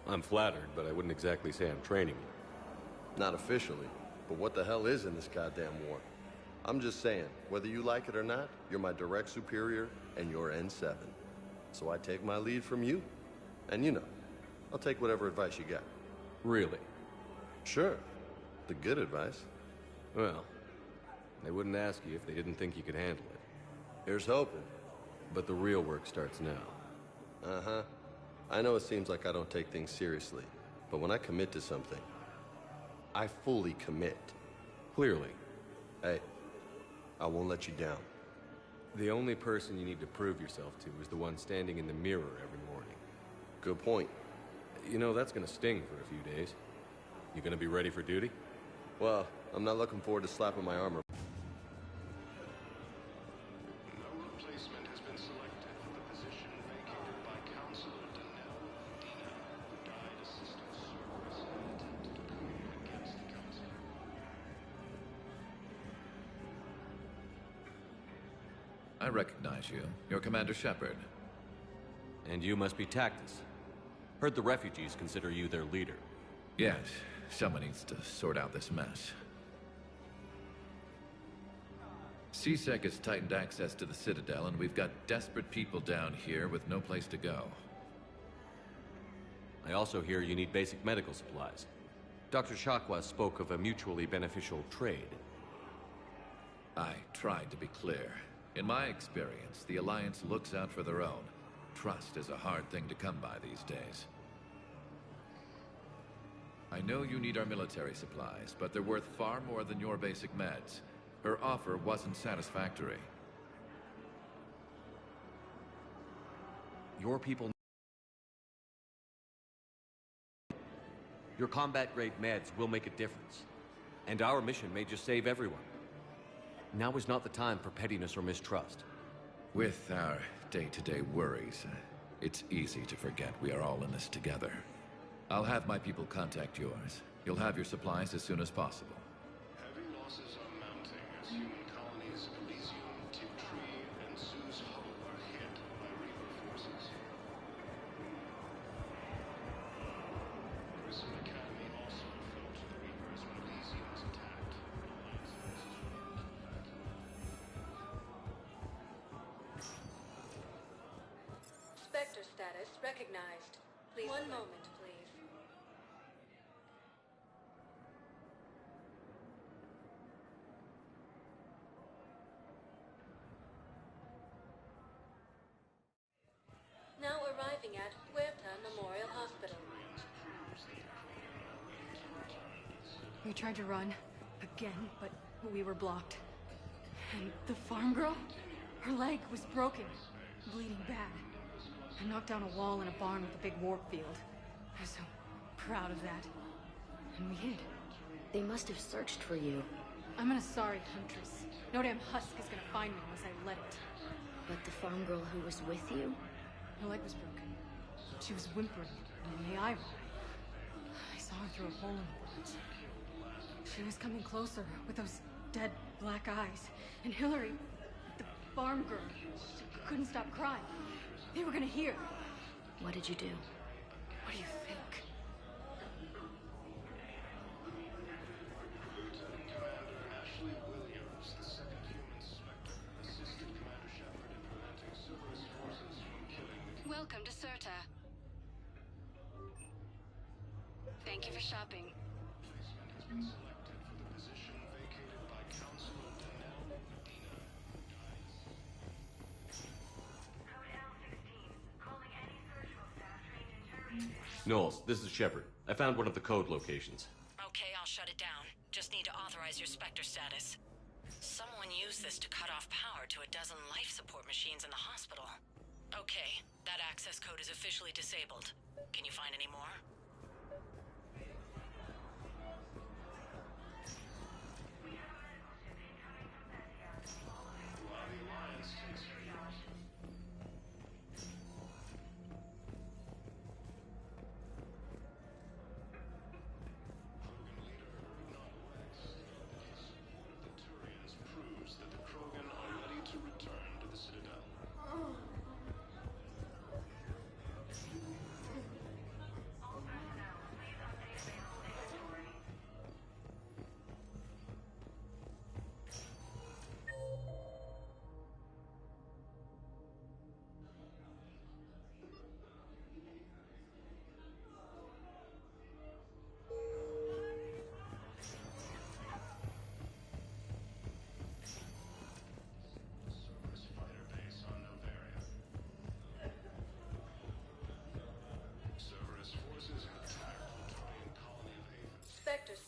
I'm flattered, but I wouldn't exactly say I'm training you. Not officially, but what the hell is in this goddamn war? I'm just saying, whether you like it or not, you're my direct superior, and you're N7. So I take my lead from you. And you know, I'll take whatever advice you got. Really? Sure. The good advice. Well, they wouldn't ask you if they didn't think you could handle it. Here's hoping. But the real work starts now. Uh-huh. I know it seems like I don't take things seriously, but when I commit to something, I fully commit. Clearly. Hey, I won't let you down. The only person you need to prove yourself to is the one standing in the mirror every morning. Good point. You know, that's gonna sting for a few days. You gonna be ready for duty? Well, I'm not looking forward to slapping my armor. No replacement has been selected for the position vacated by Counselor Danelle Dina, who died assisting Cerberus in an attempted coup against the Council. I recognize you. You're Commander Shepard. And you must be Tactus. Heard the refugees consider you their leader. Yes, someone needs to sort out this mess. CSEC has tightened access to the Citadel, and we've got desperate people down here with no place to go. I also hear you need basic medical supplies. Dr. Shakwa spoke of a mutually beneficial trade. I tried to be clear. In my experience, the Alliance looks out for their own. Trust is a hard thing to come by these days. I know you need our military supplies, but they're worth far more than your basic meds. Her offer wasn't satisfactory. Your people... Your combat-grade meds will make a difference. And our mission may just save everyone. Now is not the time for pettiness or mistrust. With our day-to-day worries, it's easy to forget we are all in this together. I'll have my people contact yours. You'll have your supplies as soon as possible. Heavy losses are mounting as human colonies Elysium, Tiptree, and Zeus Ho are hit by Reaper forces. Grissom Academy also fell to the Reapers when Elysium was attacked. Alliance forces remained effective. Spectre status recognized. Please. One moment, please. Now arriving at Huerta Memorial Hospital. We tried to run again, but we were blocked. And the farm girl? Her leg was broken, bleeding bad. I knocked down a wall in a barn with a big warp field. I was so proud of that. And we hid. They must have searched for you. I'm an Asari huntress. No damn husk is gonna find me unless I let it. But the farm girl who was with you? Her leg was broken. She was whimpering, and the eye roll. I saw her through a hole in the boards. She was coming closer with those dead black eyes. And Hillary, the farm girl, she couldn't stop crying. They were gonna hear. What did you do? What do you think? Lieutenant Commander Ashley Williams, the second human Spectre, assisted Commander Shepard in preventing Cerberus forces from killing the... Welcome to Serta. Thank you for shopping. Replacement has been selected for the position vacated by Counselor Danelle Dina, who died. Knowles, this is Shepard. I found one of the code locations. Okay, I'll shut it down. Just need to authorize your Spectre status. Someone used this to cut off power to a dozen life support machines in the hospital. Okay, that access code is officially disabled. Can you find any more? While the Alliance takes her yours. Krogan leader Urnal Rex stated that his support of the Turians proves that the Krogan are ready to return to the Citadel.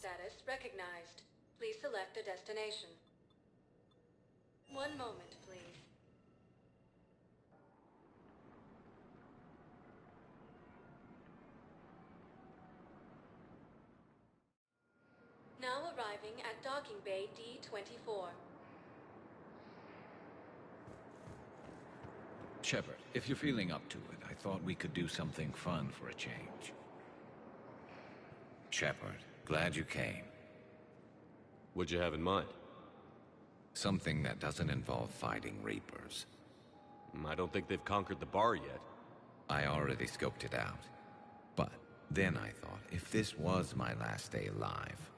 status recognized. Please select a destination. One moment, please. Now arriving at docking bay D-24. Shepard, if you're feeling up to it, I thought we could do something fun for a change. Shepard, glad you came. What'd you have in mind? Something that doesn't involve fighting Reapers. I don't think they've conquered the bar yet. I already scoped it out. But then I thought, if this was my last day alive,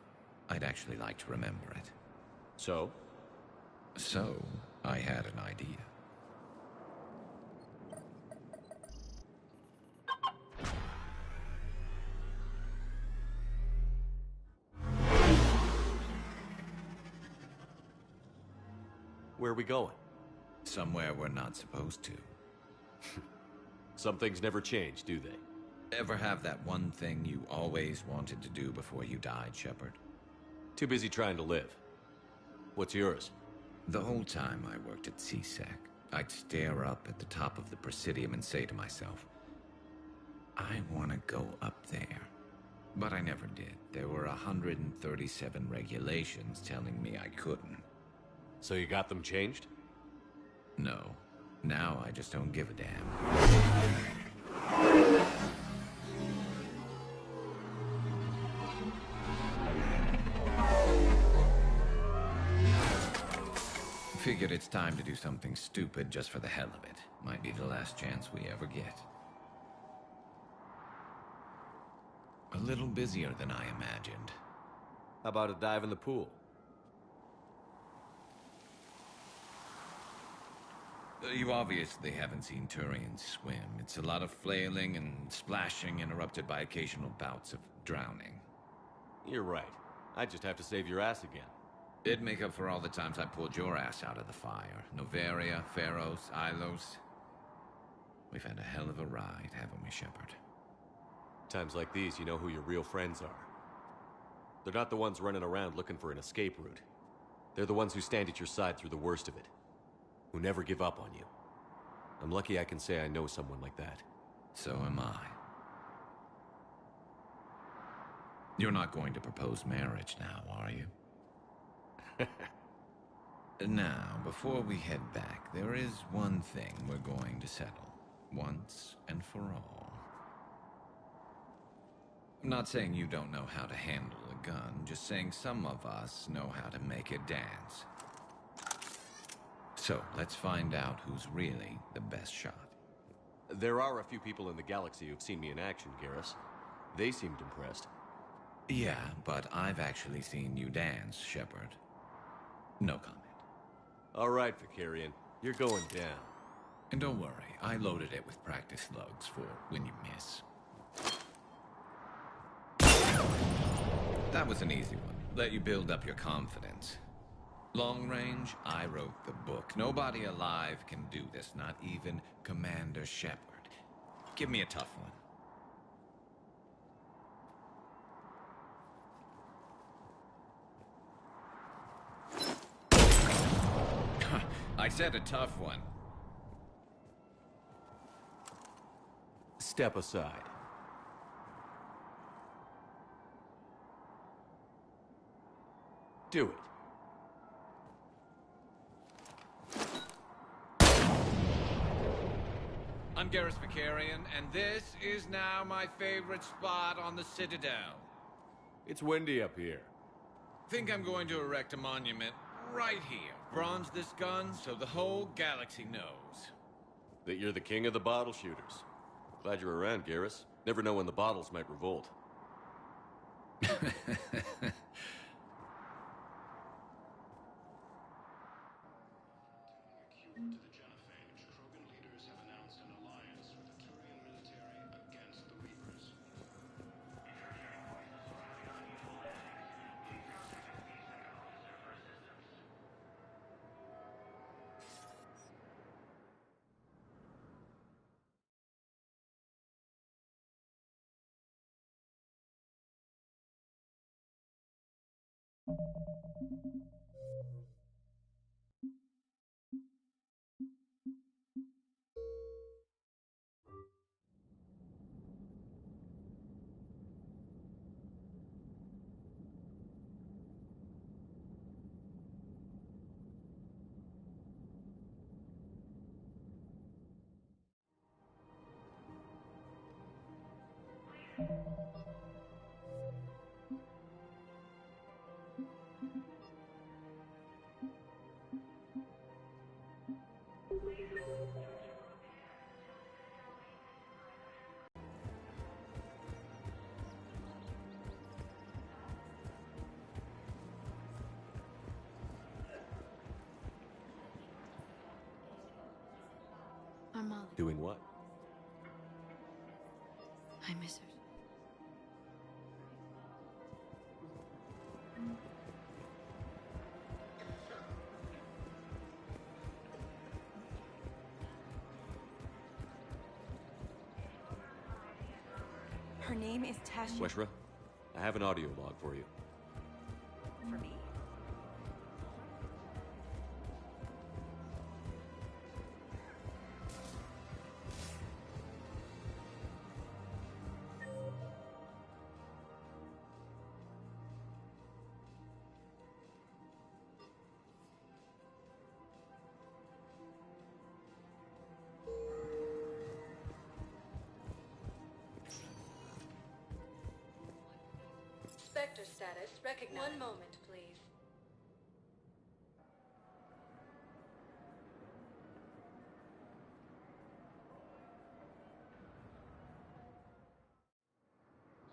I'd actually like to remember it. So? So, I had an idea. Where are we going? Somewhere we're not supposed to. Some things never change, do they? Ever have that one thing you always wanted to do before you died, Shepard? Too busy trying to live. What's yours? The whole time I worked at CSEC, I'd stare up at the top of the Presidium and say to myself, I want to go up there. But I never did. There were 137 regulations telling me I couldn't. So you got them changed? No. Now I just don't give a damn. Figured it's time to do something stupid just for the hell of it. Might be the last chance we ever get. A little busier than I imagined. How about a dive in the pool? You obviously haven't seen Turians swim. It's a lot of flailing and splashing, interrupted by occasional bouts of drowning. You're right. I just have to save your ass again. It'd make up for all the times I pulled your ass out of the fire. Noveria, Pharos, Ilos. We've had a hell of a ride, haven't we, Shepard? Times like these, you know who your real friends are. They're not the ones running around looking for an escape route. They're the ones who stand at your side through the worst of it. Who never give up on you. I'm lucky I can say I know someone like that. So am I. You're not going to propose marriage now, are you? Now, before we head back, there is one thing we're going to settle. Once and for all. I'm not saying you don't know how to handle a gun, just saying some of us know how to make it dance. So, let's find out who's really the best shot. There are a few people in the galaxy who've seen me in action, Garrus. They seemed impressed. Yeah, but I've actually seen you dance, Shepard. No comment. All right, Vicarian. You're going down. And don't worry, I loaded it with practice slugs for when you miss. That was an easy one. Let you build up your confidence. Long range, I wrote the book. Nobody alive can do this, not even Commander Shepard. Give me a tough one. I said a tough one. Step aside. Do it. I'm Garrus Vicarian, and this is now my favorite spot on the Citadel. It's windy up here. Think I'm going to erect a monument right here. Bronze this gun so the whole galaxy knows. That you're the king of the bottle shooters. Glad you're around, Garrus. Never know when the bottles might revolt. Molly. Doing what? I miss her. Her name is Tasha. Weshra, I have an audio log for you. For me? Spectre status recognized. One moment, please.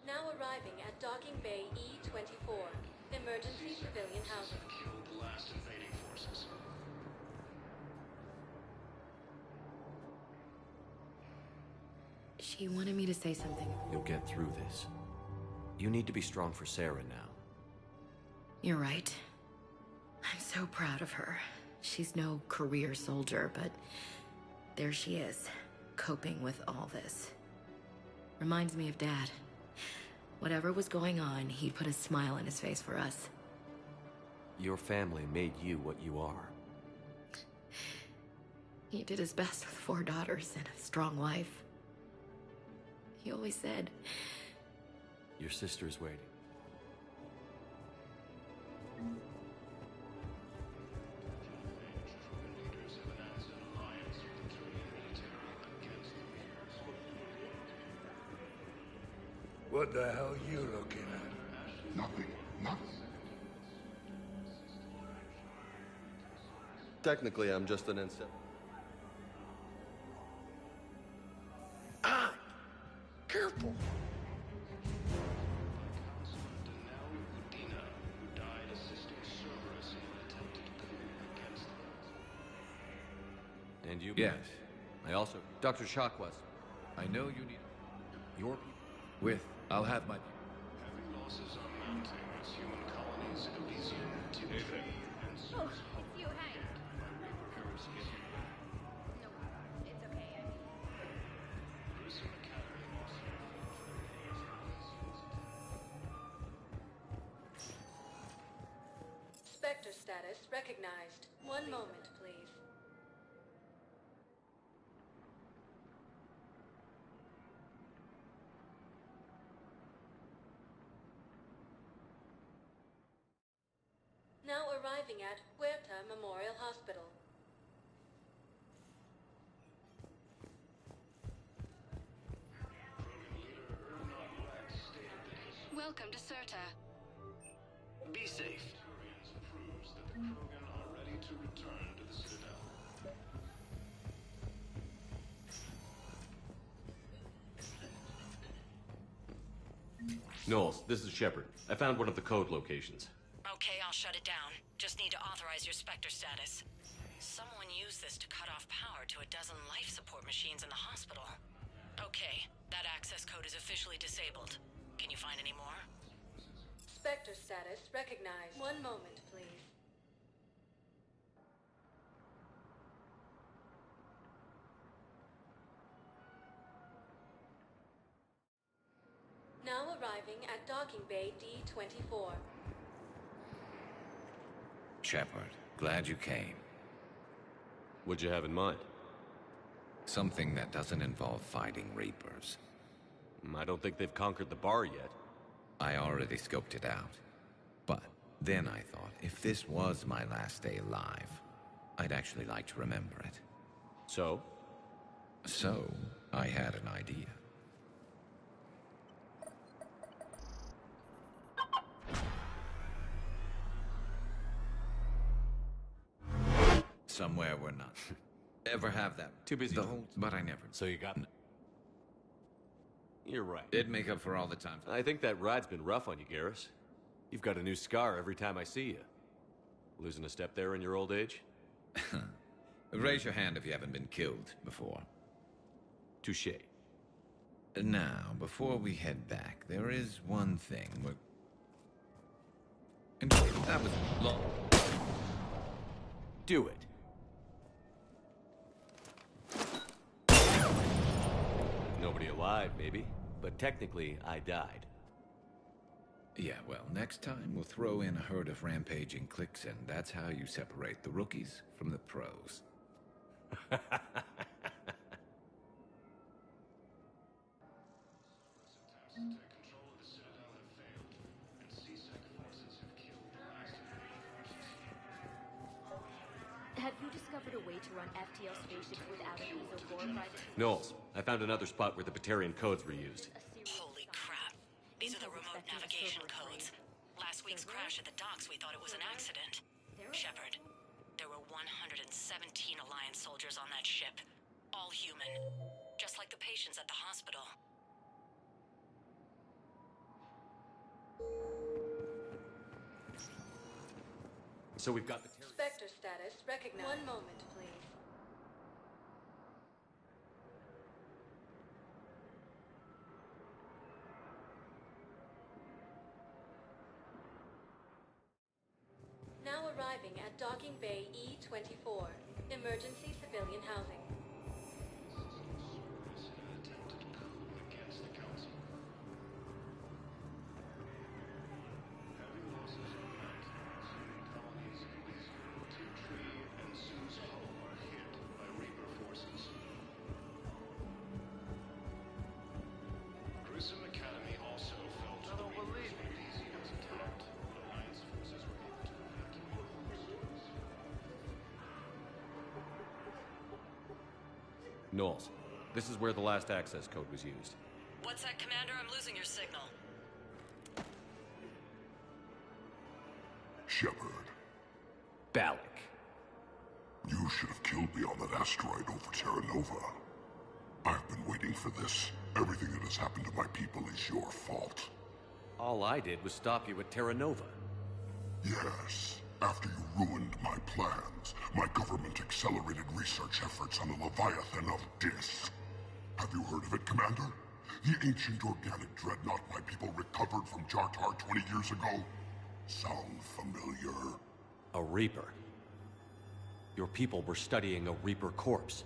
Now arriving at Docking Bay E-24. Emergency civilian housing. Killed the last invading forces. She wanted me to say something. You'll get through this. You need to be strong for Sarah now. You're right. I'm so proud of her. She's no career soldier, but there she is, coping with all this. Reminds me of Dad. Whatever was going on, he put a smile on his face for us. Your family made you what you are. He did his best with 4 daughters and a strong wife. He always said, Your sister is waiting. What the hell you looking at? Nothing. Nothing. Technically, I'm just an N7. Careful. And you? Yes. I also... Dr. Shockwest. I know you need... Your people? I'll have my... Heavy losses are mounting as human colonies Elysium, Timothy, and Oh, it's you, Hank. Reaper escape. No, it's okay. Grissom Academy Spectre status recognized. One moment, please. Now arriving at Huerta Memorial Hospital. Welcome to Serta. Be safe. Proves that the Krogan are ready to return to the Citadel. Knowles, this is Shepard. I found one of the code locations. Okay, I'll shut it down. Just need to authorize your Spectre status. Someone used this to cut off power to a dozen life support machines in the hospital. Okay, that access code is officially disabled. Can you find any more? Spectre status recognized. One moment, please. Now arriving at Docking Bay D-24. Shepard, glad you came. What'd you have in mind? Something that doesn't involve fighting Reapers. I don't think they've conquered the bar yet. I already scoped it out. But then I thought, if this was my last day alive, I'd actually like to remember it. So? So, I had an idea. Somewhere we're not. Ever have that. Too busy. But I never. So you got... You're right. It'd make up for all the time. I think that ride's been rough on you, Garrus. You've got a new scar every time I see you. Losing a step there in your old age? Raise your hand if you haven't been killed before. Touché. Now, before we head back, there is one thing we're... And that was long. Do it. Nobody alive, maybe. But technically, I died. Yeah, well, next time we'll throw in a herd of rampaging cliques, and that's how you separate the rookies from the pros. Have you discovered a way to run FTL spaceships without a Piso 4 private? Knowles, I found another spot where the Batarian codes were used. Holy crap. These are the remote navigation codes. Last week's crash at the docks, we thought it was an accident. Shepard, there were 117 Alliance soldiers on that ship. All human. Just like the patients at the hospital. So we've got the... Spectre status recognized. One moment, please. Now arriving at Docking Bay E-24. Emergency civilian housing. Knowles, this is where the last access code was used. What's that, Commander? I'm losing your signal. Shepard. Balak. You should have killed me on that asteroid over Terra Nova. I've been waiting for this. Everything that has happened to my people is your fault. All I did was stop you at Terra Nova. Yes. After you ruined my plans, my government accelerated research efforts on the Leviathan of Dis. Have you heard of it, Commander? The ancient organic dreadnought my people recovered from Jartar 20 years ago? Sound familiar? A Reaper. Your people were studying a Reaper corpse.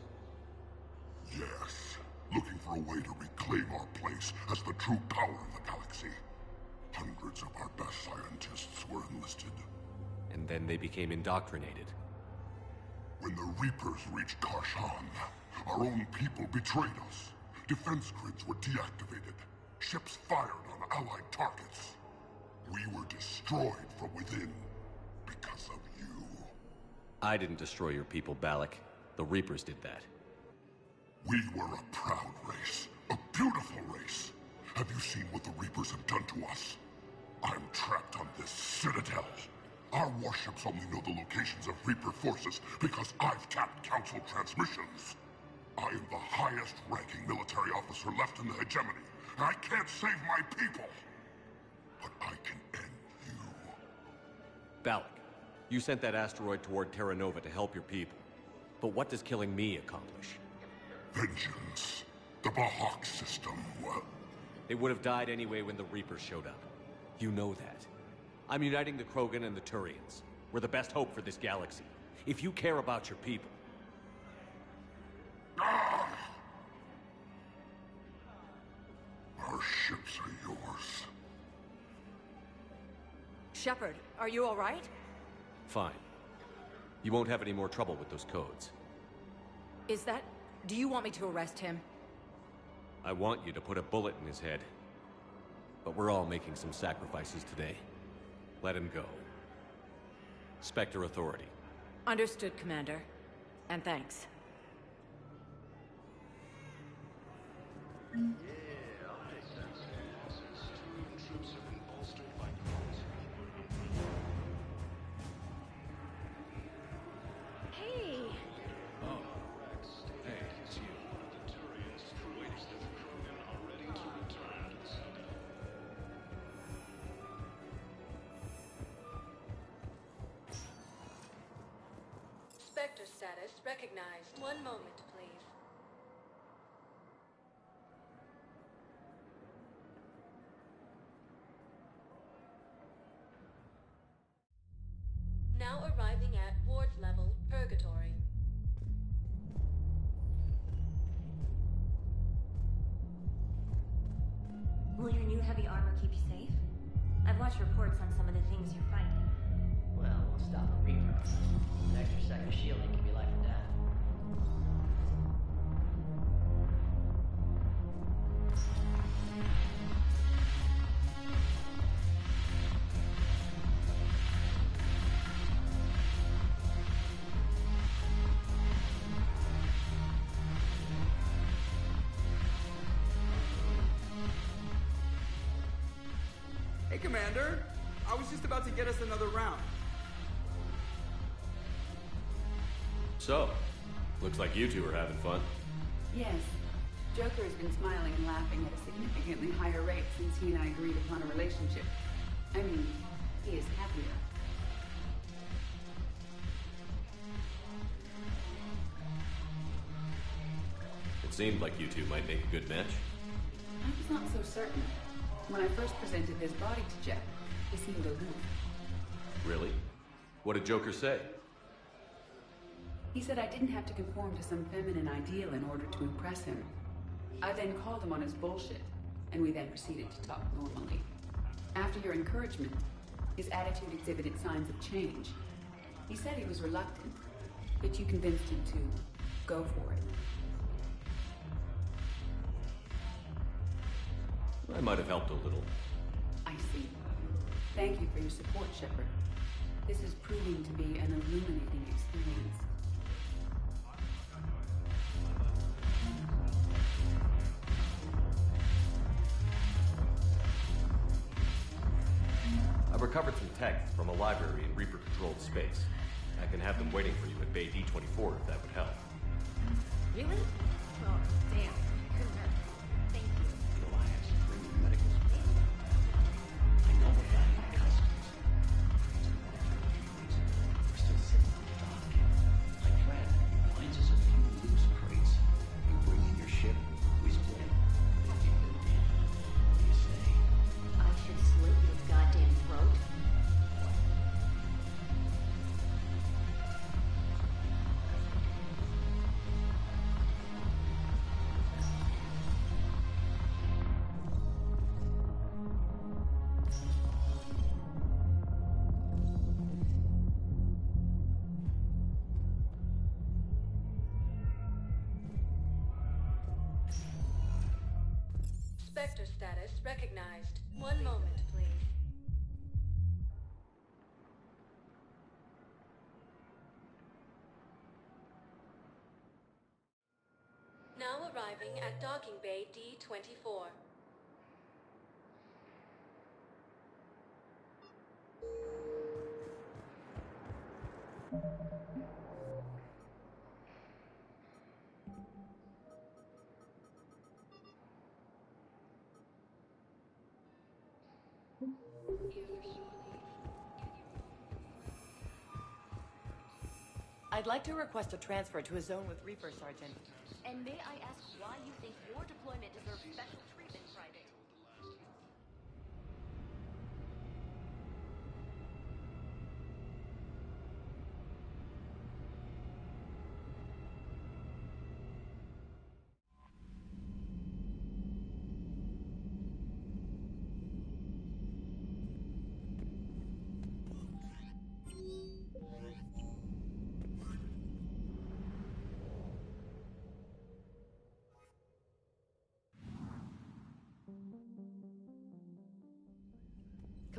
Yes. Looking for a way to reclaim our place as the true power of the galaxy. Hundreds of our best scientists were enlisted. And then they became indoctrinated. When the Reapers reached Karshan, our own people betrayed us. Defense grids were deactivated. Ships fired on Allied targets. We were destroyed from within because of you. I didn't destroy your people, Balak. The Reapers did that. We were a proud race. A beautiful race. Have you seen what the Reapers have done to us? I'm trapped on this citadel. Our warships only know the locations of Reaper forces because I've tapped Council transmissions. I am the highest-ranking military officer left in the hegemony, and I can't save my people. But I can end you. Balak, you sent that asteroid toward Terra Nova to help your people. But what does killing me accomplish? Vengeance. The Bahak system, well... They would have died anyway when the Reapers showed up. You know that. I'm uniting the Krogan and the Turians. We're the best hope for this galaxy. If you care about your people... Ah! Our ships are yours. Shepard, are you all right? Fine. You won't have any more trouble with those codes. Is that... Do you want me to arrest him? I want you to put a bullet in his head. But we're all making some sacrifices today. Let him go. Spectre Authority. Understood, Commander. And thanks. Hey! Oh. Hey, it's you. The Turians waiting for the Krogan are ready to return to the city. Spectre status recognized. One moment, please. Now arriving at ward level, Purgatory. Will your new heavy armor keep you safe? I've watched reports on some of the things you're fighting. Well, we'll stop a Reaper. An extra second of shielding can be life and death. Hey, Commander. I was just about to get us another round. So, looks like you two are having fun. Yes. Joker has been smiling and laughing at a significantly higher rate since he and I agreed upon a relationship. I mean, he is happier. It seemed like you two might make a good match. I was not so certain. When I first presented his body to Jeff, he seemed aloof. Really? What did Joker say? He said I didn't have to conform to some feminine ideal in order to impress him. I then called him on his bullshit, and we then proceeded to talk normally. After your encouragement, his attitude exhibited signs of change. He said he was reluctant, but you convinced him to go for it. I might have helped a little. I see. Thank you for your support, Shepard. This is proving to be an illuminating experience. I've recovered some tech from a library in Reaper-controlled space. I can have them waiting for you at Bay D-24 if that would help. Really? Oh, damn. Couldn't hurt. Thank you. We're still sitting on the dock. Like Brad finds us a few loose crates. You bring in your ship, we split it. 50-50. What do you say? I should slit your goddamn throat. Spectre status recognized. One moment, please. Now arriving at docking bay D-24. I'd like to request a transfer to a zone with Reaper, Sergeant. And may I ask why you think your deployment deserves special treatment, Private?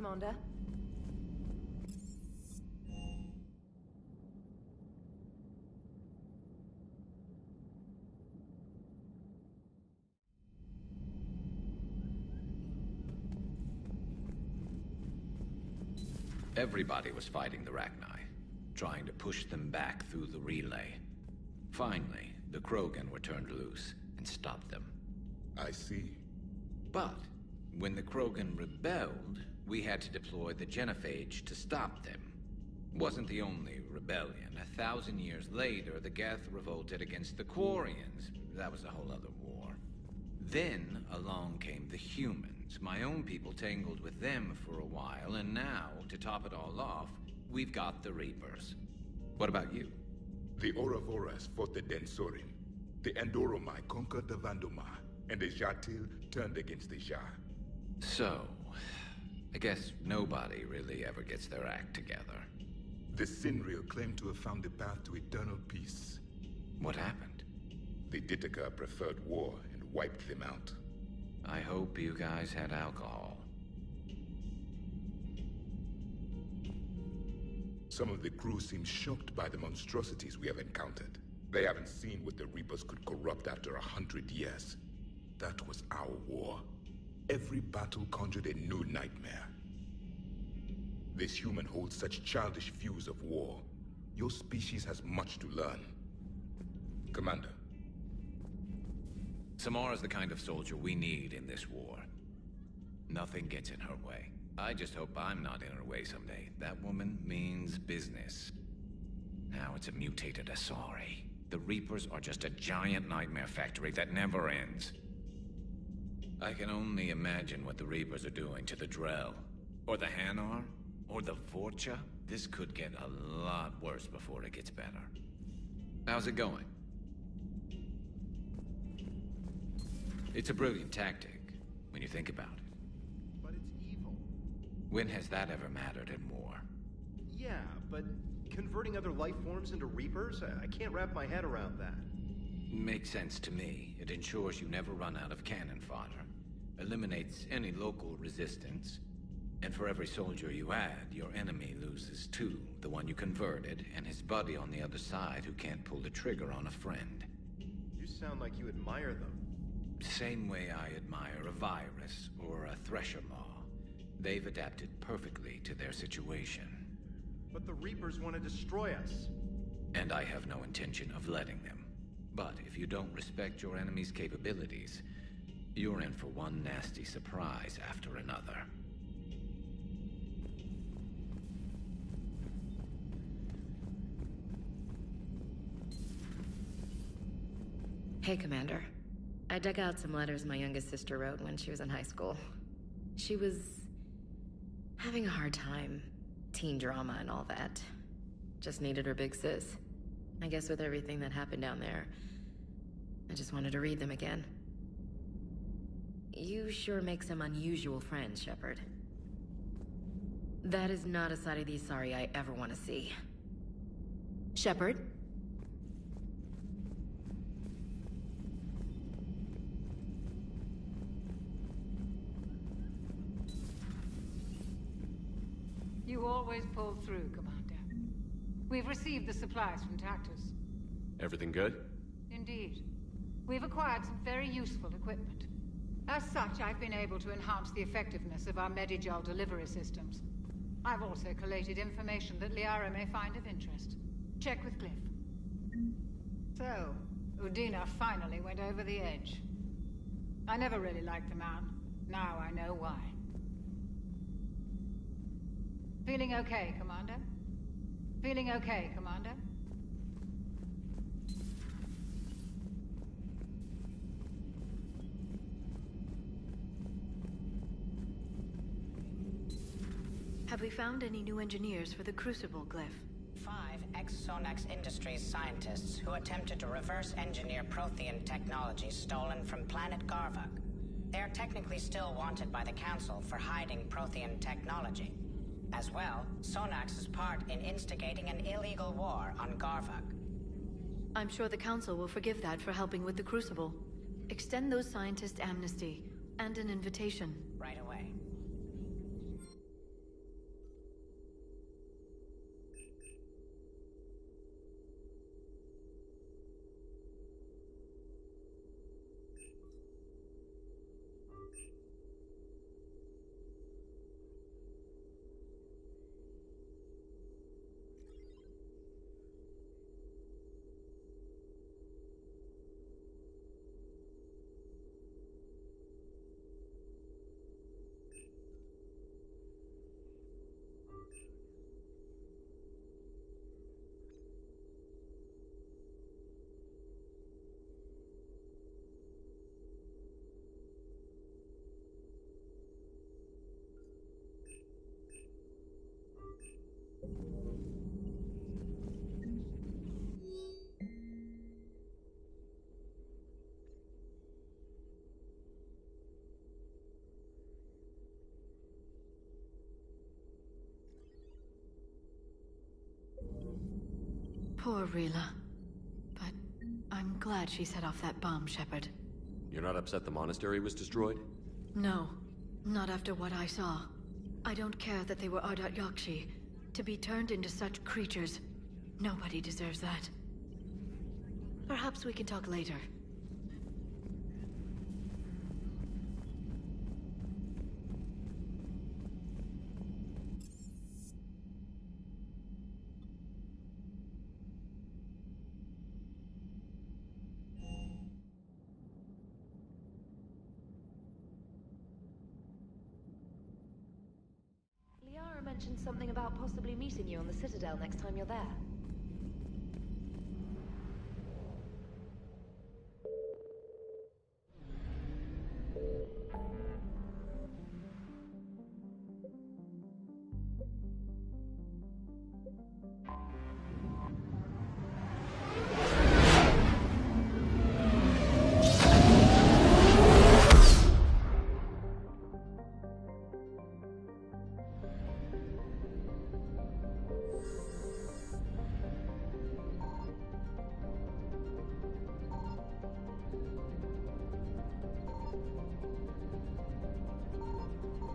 Commander. Everybody was fighting the Rachni, trying to push them back through the relay. Finally, the Krogan were turned loose and stopped them. I see. But when the Krogan rebelled, we had to deploy the Genophage to stop them. Wasn't the only rebellion. 1,000 years later, the Geth revolted against the Quarians. That was a whole other war. Then along came the humans. My own people tangled with them for a while, and now, to top it all off, we've got the Reapers. What about you? The Ouroboros fought the Densorim. The Endoromai conquered the Vandomar, and the Jatil turned against the Jar. So, I guess nobody really ever gets their act together. The Sinreal claimed to have found the path to eternal peace. What happened? The Ditaka preferred war and wiped them out. I hope you guys had alcohol. Some of the crew seem shocked by the monstrosities we have encountered. They haven't seen what the Reapers could corrupt after 100 years. That was our war. Every battle conjured a new nightmare. This human holds such childish views of war. Your species has much to learn. Commander. Samara's the kind of soldier we need in this war. Nothing gets in her way. I just hope I'm not in her way someday. That woman means business. Now it's a mutated Asari. The Reapers are just a giant nightmare factory that never ends. I can only imagine what the Reapers are doing to the Drell, or the Hanar, or the Vorcha. This could get a lot worse before it gets better. How's it going? It's a brilliant tactic, when you think about it. But it's evil. When has that ever mattered in war? Yeah, but converting other life forms into Reapers? I can't wrap my head around that. Makes sense to me. It ensures you never run out of cannon fodder. Eliminates any local resistance. And for every soldier you add, your enemy loses two. The one you converted, and his buddy on the other side who can't pull the trigger on a friend. You sound like you admire them. Same way I admire a virus or a thresher maw. They've adapted perfectly to their situation. But the Reapers want to destroy us. And I have no intention of letting them. But if you don't respect your enemy's capabilities, you're in for one nasty surprise after another. Hey, Commander. I dug out some letters my youngest sister wrote when she was in high school. She was having a hard time. Teen drama and all that. Just needed her big sis. I guess with everything that happened down there, I just wanted to read them again. You sure make some unusual friends, Shepard. That is not a side of the Asari I ever want to see. Shepard? You always pull through, Commander. We've received the supplies from Tactus. Everything good? Indeed. We've acquired some very useful equipment. As such, I've been able to enhance the effectiveness of our Medigel delivery systems. I've also collated information that Liara may find of interest. Check with Glyph. So, Udina finally went over the edge. I never really liked the man. Now I know why. Feeling okay, Commander? Feeling okay, Commander? Have we found any new engineers for the Crucible, Glyph? 5 ex-Sonax Industries scientists who attempted to reverse engineer Prothean technology stolen from planet Garvuk. They're technically still wanted by the Council for hiding Prothean technology. As well, Sonax's part in instigating an illegal war on Garvuk. I'm sure the Council will forgive that for helping with the Crucible. Extend those scientists amnesty, and an invitation. Right away. Poor Rila. But I'm glad she set off that bomb, Shepard. You're not upset the monastery was destroyed? No, not after what I saw. I don't care that they were Ardat Yakshi. To be turned into such creatures, nobody deserves that. Perhaps we can talk later. Liara mentioned something about possibly meeting you on the Citadel next time you're there.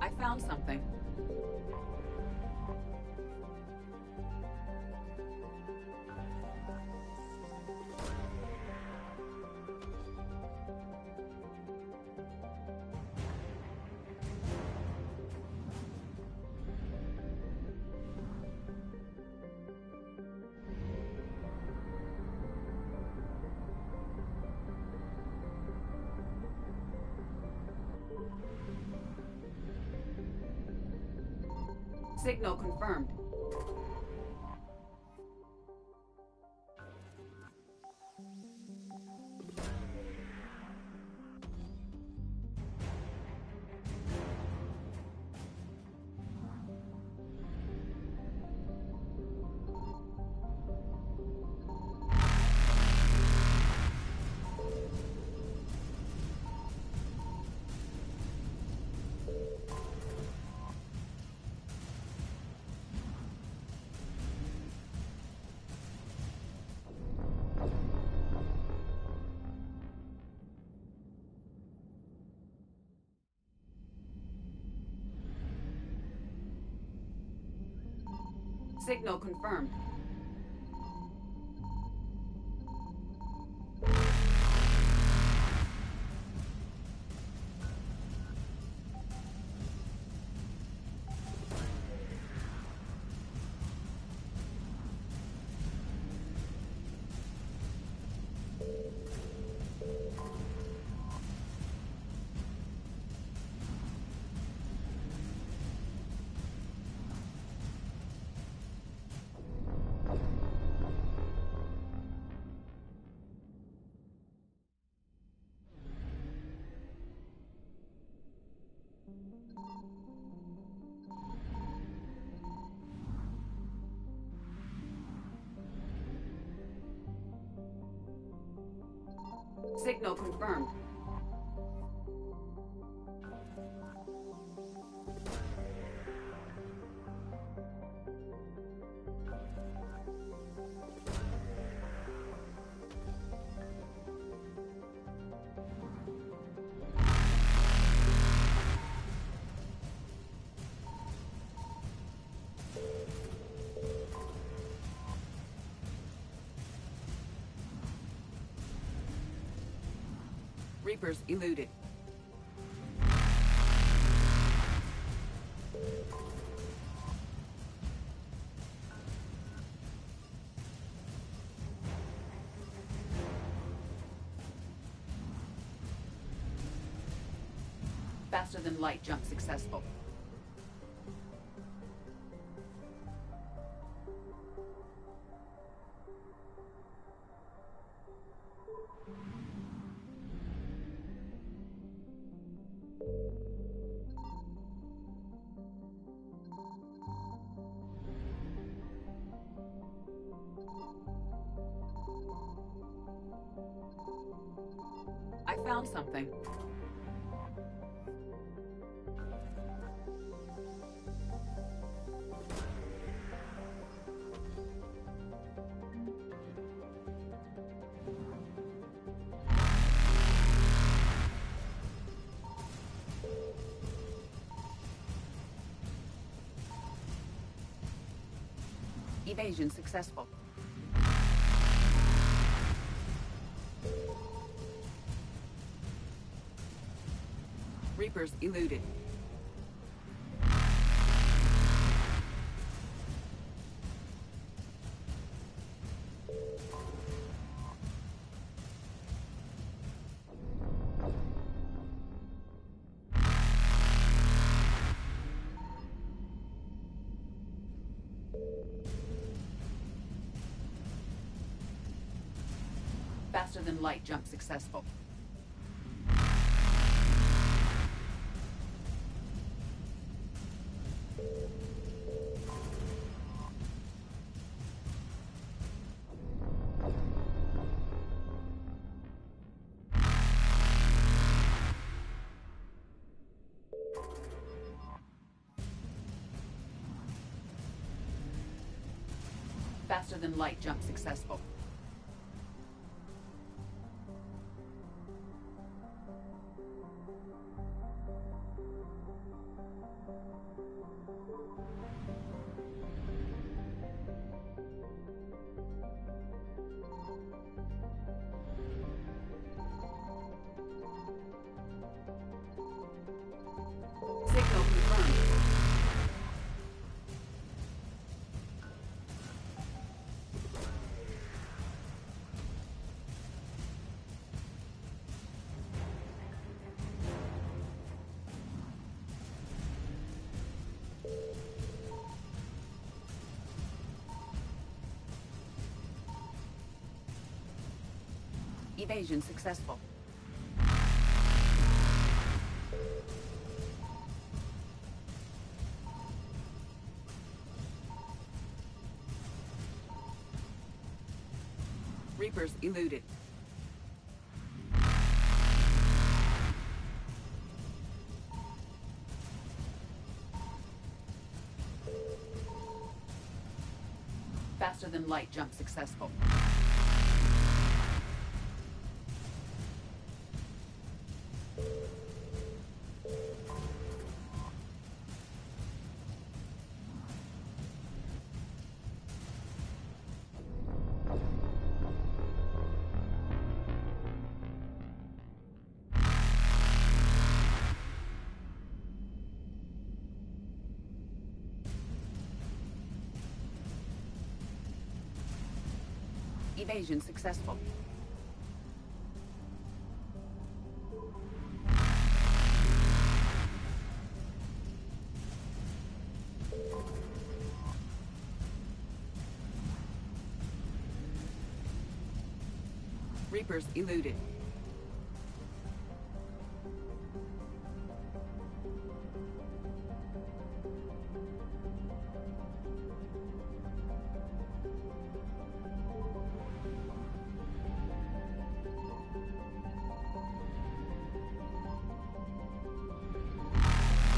I found something. Signal confirmed. Signal confirmed. Signal confirmed. Reapers eluded. Faster than light jump successful. I found something. Evasion successful. Reapers eluded. Faster than light jump successful. Faster than light jump successful. Signal confirmed. Evasion successful. Reapers eluded. Faster than light jump successful. Evasion successful. Reapers eluded.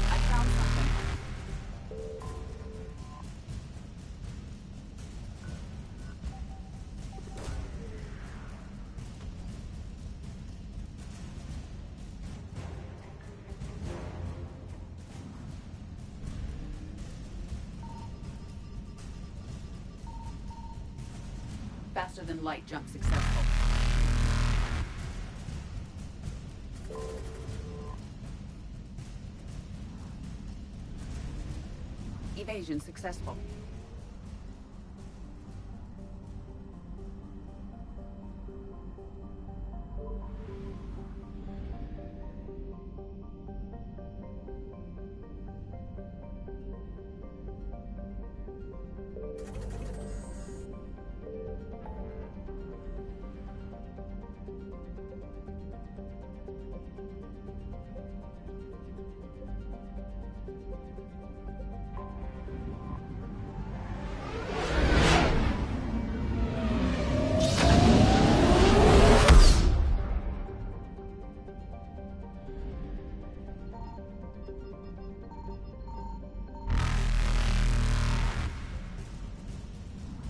I found something. Faster than light jump successful. Evasion successful.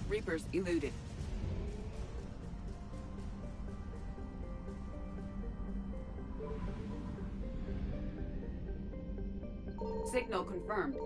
Reapers eluded. Signal confirmed.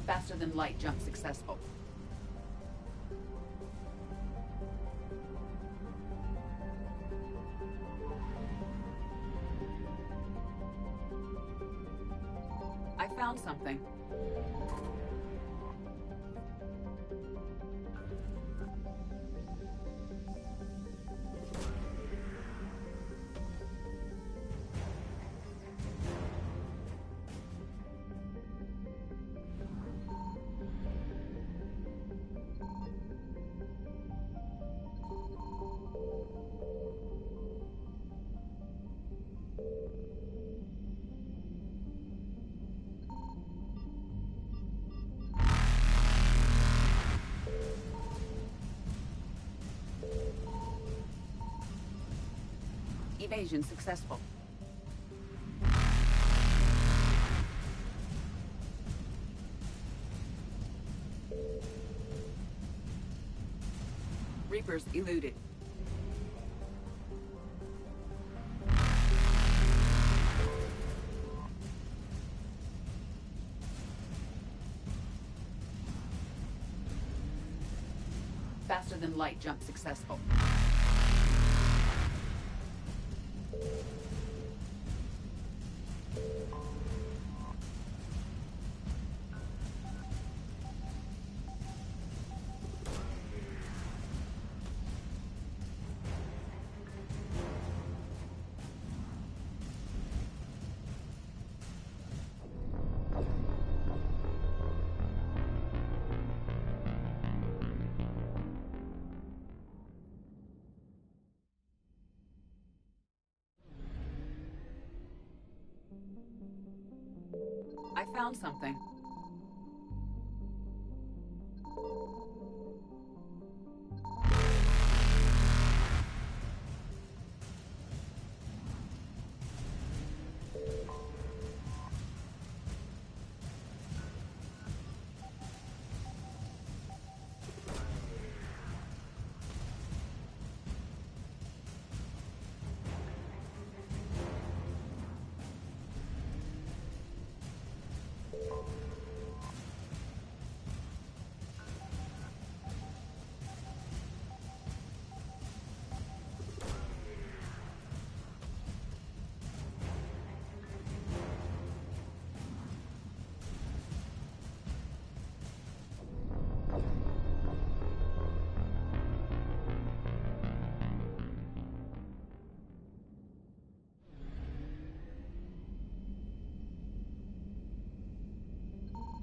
Faster than light jump successful. I found something. Evasion successful. Reapers eluded. Faster than light jump successful. I found something.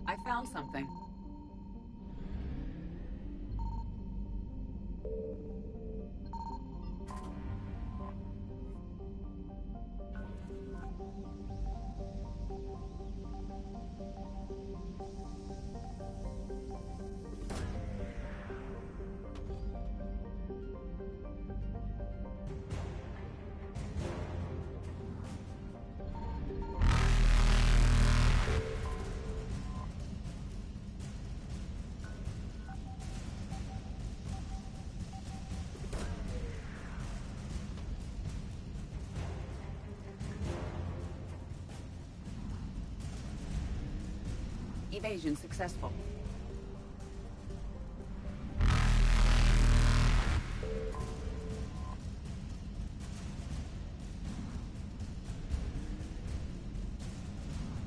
I found something. Evasion successful.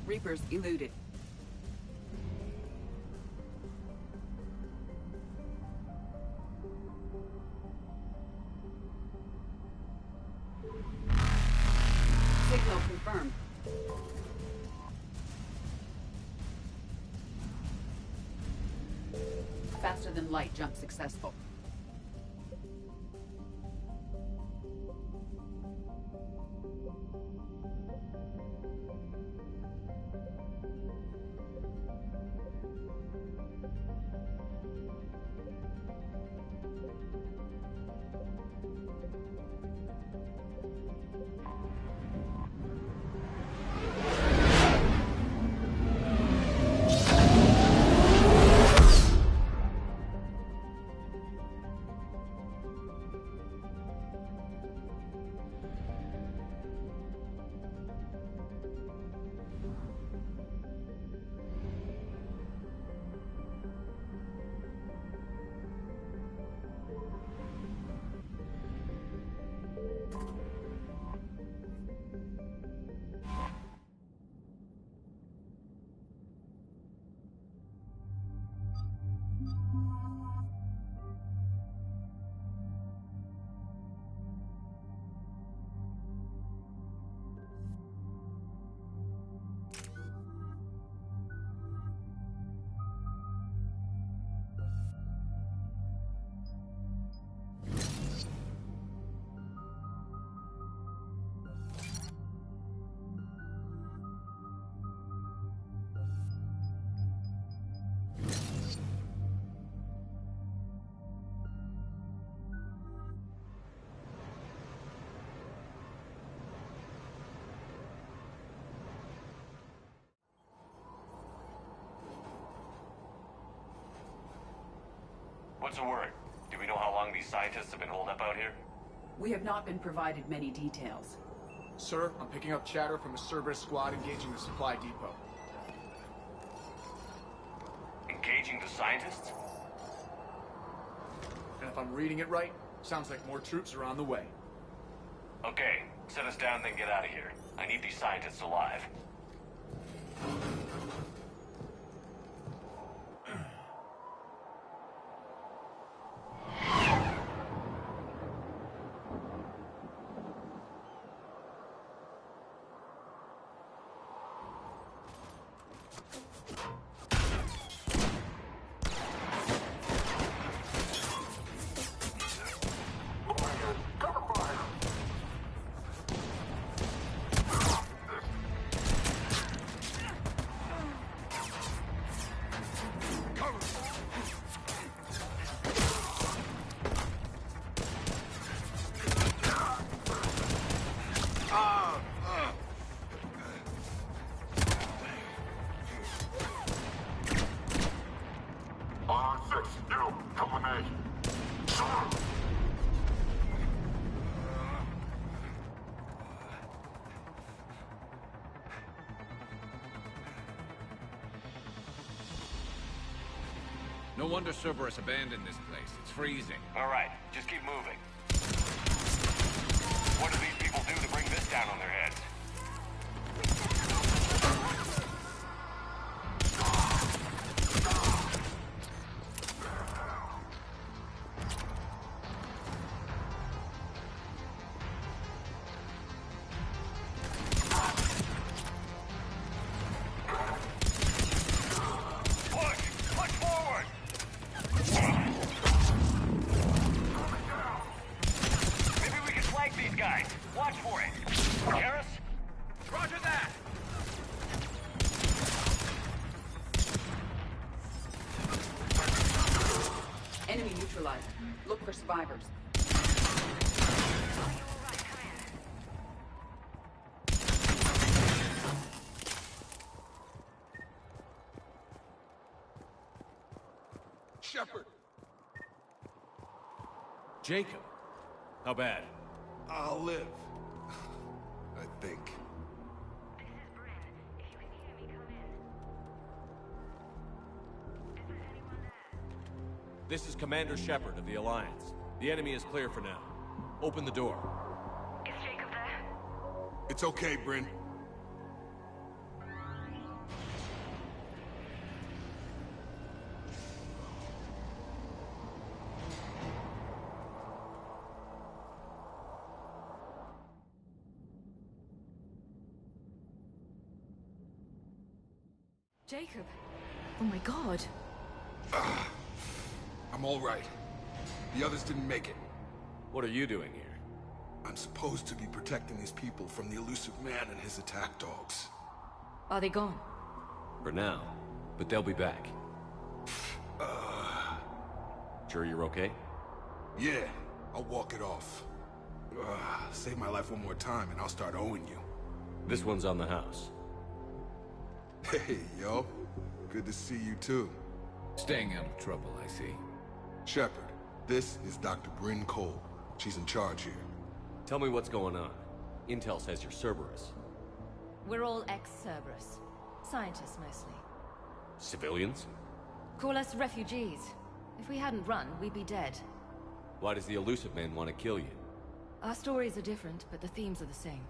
Reapers eluded. Signal confirmed. Faster than light jump successful. What's the word? Do we know how long these scientists have been holed up out here? We have not been provided many details. Sir, I'm picking up chatter from a Cerberus squad engaging the supply depot. Engaging the scientists? And if I'm reading it right, sounds like more troops are on the way. Okay, set us down, then get out of here. I need these scientists alive. No wonder Cerberus abandoned this place. It's freezing. All right, just keep moving. What do these people do to bring this down on their heads? Enemy neutralized. Look for survivors. Shepard! Jacob! How bad? I'll live. I think. This is Commander Shepard of the Alliance. The enemy is clear for now. Open the door. Is Jacob there? It's okay, Bryn. Jacob! Oh my god. I'm all right. The others didn't make it. What are you doing here? I'm supposed to be protecting these people from the elusive man and his attack dogs. Are they gone? For now. But they'll be back. Sure you're okay? Yeah, I'll walk it off. Save my life one more time and I'll start owing you. This one's on the house. Hey, yo. Good to see you too. Staying out of trouble, I see. Shepard, this is Dr. Bryn Cole. She's in charge here. Tell me what's going on. Intel says you're Cerberus. We're all ex-Cerberus. Scientists, mostly. Civilians? Call us refugees. If we hadn't run, we'd be dead. Why does the elusive man want to kill you? Our stories are different, but the themes are the same.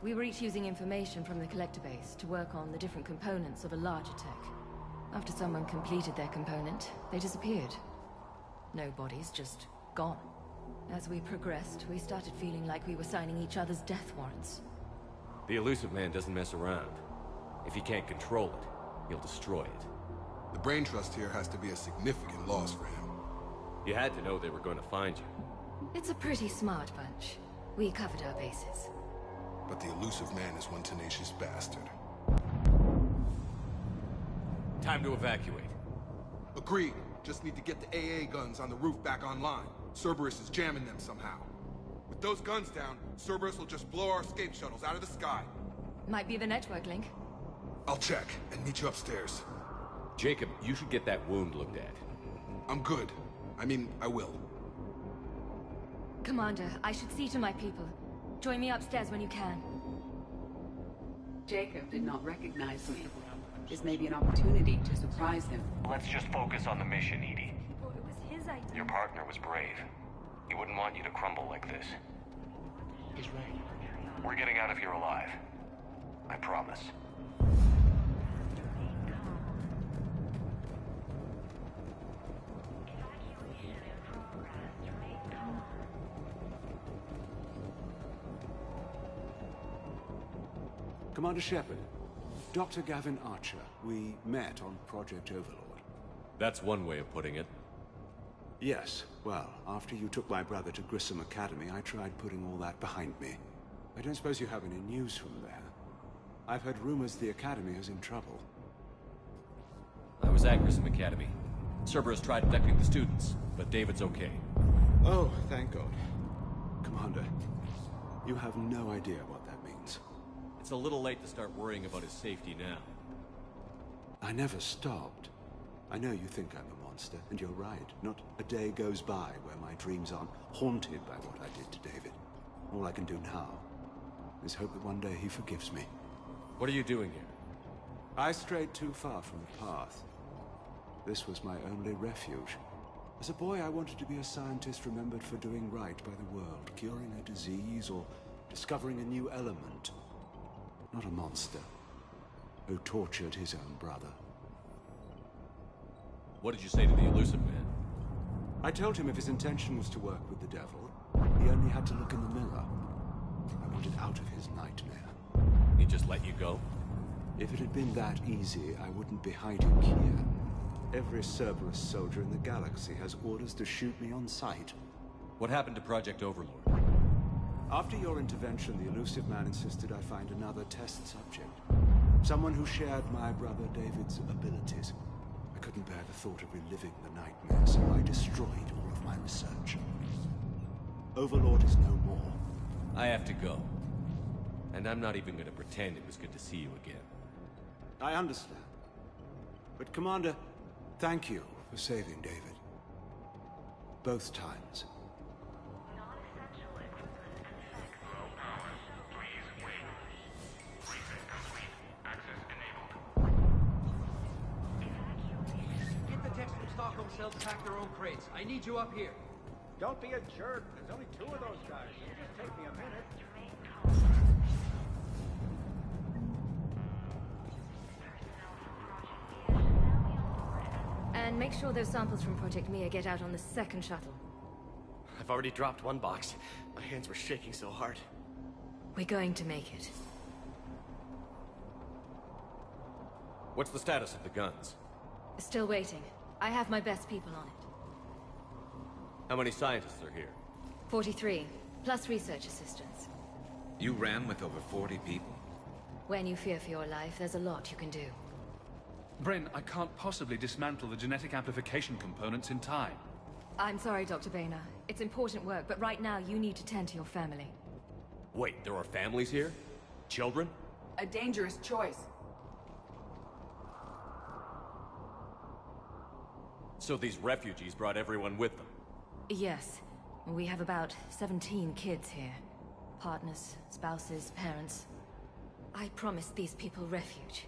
We were each using information from the collector base to work on the different components of a larger tech. After someone completed their component, they disappeared. No bodies, just gone. As we progressed, we started feeling like we were signing each other's death warrants. The elusive man doesn't mess around. If he can't control it, he'll destroy it. The brain trust here has to be a significant loss for him. You had to know they were going to find you. It's a pretty smart bunch. We covered our bases. But the elusive man is one tenacious bastard. Time to evacuate. Agreed. Just need to get the AA guns on the roof back online. Cerberus is jamming them somehow. With those guns down, Cerberus will just blow our escape shuttles out of the sky. Might be the network link. I'll check and meet you upstairs. Jacob, you should get that wound looked at. I'm good. I mean, I will. Commander, I should see to my people. Join me upstairs when you can. Jacob did not recognize me. This may be an opportunity to surprise him. Let's just focus on the mission, Edie. Well, it was his idea. Your partner was brave. He wouldn't want you to crumble like this. He's right. We're getting out of here alive. I promise. Commander Shepard, Dr. Gavin Archer, we met on Project Overlord. That's one way of putting it. Yes, well, after you took my brother to Grissom Academy, I tried putting all that behind me. I don't suppose you have any news from there. I've heard rumors the Academy is in trouble. I was at Grissom Academy. Cerberus tried abducting the students, but David's okay. Oh, thank God. Commander, you have no idea what that means. It's a little late to start worrying about his safety now. I never stopped. I know you think I'm a monster, and you're right. Not a day goes by where my dreams aren't haunted by what I did to David. All I can do now is hope that one day he forgives me. What are you doing here? I strayed too far from the path. This was my only refuge. As a boy, I wanted to be a scientist remembered for doing right by the world, curing a disease or discovering a new element. Not a monster who tortured his own brother. What did you say to the elusive man? I told him if his intention was to work with the devil, he only had to look in the mirror. I wanted out of his nightmare. He just let you go? If it had been that easy, I wouldn't be hiding here. Every Cerberus soldier in the galaxy has orders to shoot me on sight. What happened to Project Overlord? After your intervention, the elusive man insisted I find another test subject. Someone who shared my brother David's abilities. I couldn't bear the thought of reliving the nightmare, so I destroyed all of my research. Overlord is no more. I have to go. And I'm not even going to pretend it was good to see you again. I understand. But Commander, thank you for saving David. Both times. Get the techs from Stockholm cells pack their own crates. I need you up here. Don't be a jerk. There's only 2 of those guys. It'll just take me a minute. And make sure those samples from Project Mia get out on the second shuttle. I've already dropped one box. My hands were shaking so hard. We're going to make it. What's the status of the guns? Still waiting. I have my best people on it. How many scientists are here? 43, plus research assistants. You ran with over 40 people? When you fear for your life, there's a lot you can do. Bryn, I can't possibly dismantle the genetic amplification components in time. I'm sorry, Dr. Boehner. It's important work, but right now you need to tend to your family. Wait, there are families here? Children? A dangerous choice. So these refugees brought everyone with them? Yes. We have about 17 kids here. Partners, spouses, parents. I promised these people refuge.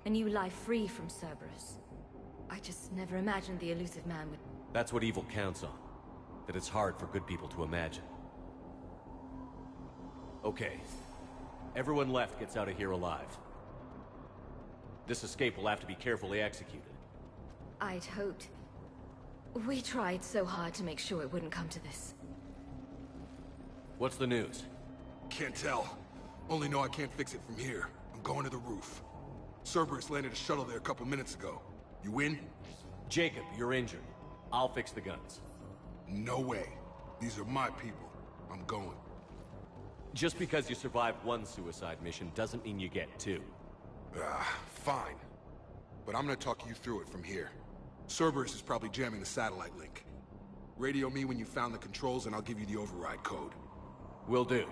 A new life free from Cerberus. I just never imagined the elusive man would... That's what evil counts on. That it's hard for good people to imagine. Okay. Everyone left gets out of here alive. This escape will have to be carefully executed. I'd hoped. We tried so hard to make sure it wouldn't come to this. What's the news? Can't tell. Only know I can't fix it from here. I'm going to the roof. Cerberus landed a shuttle there a couple minutes ago. You in? Jacob, you're injured. I'll fix the guns. No way. These are my people. I'm going. Just because you survived one suicide mission doesn't mean you get 2. Fine. But I'm gonna talk you through it from here. Cerberus is probably jamming the satellite link. Radio me when you found the controls and I'll give you the override code. Will do.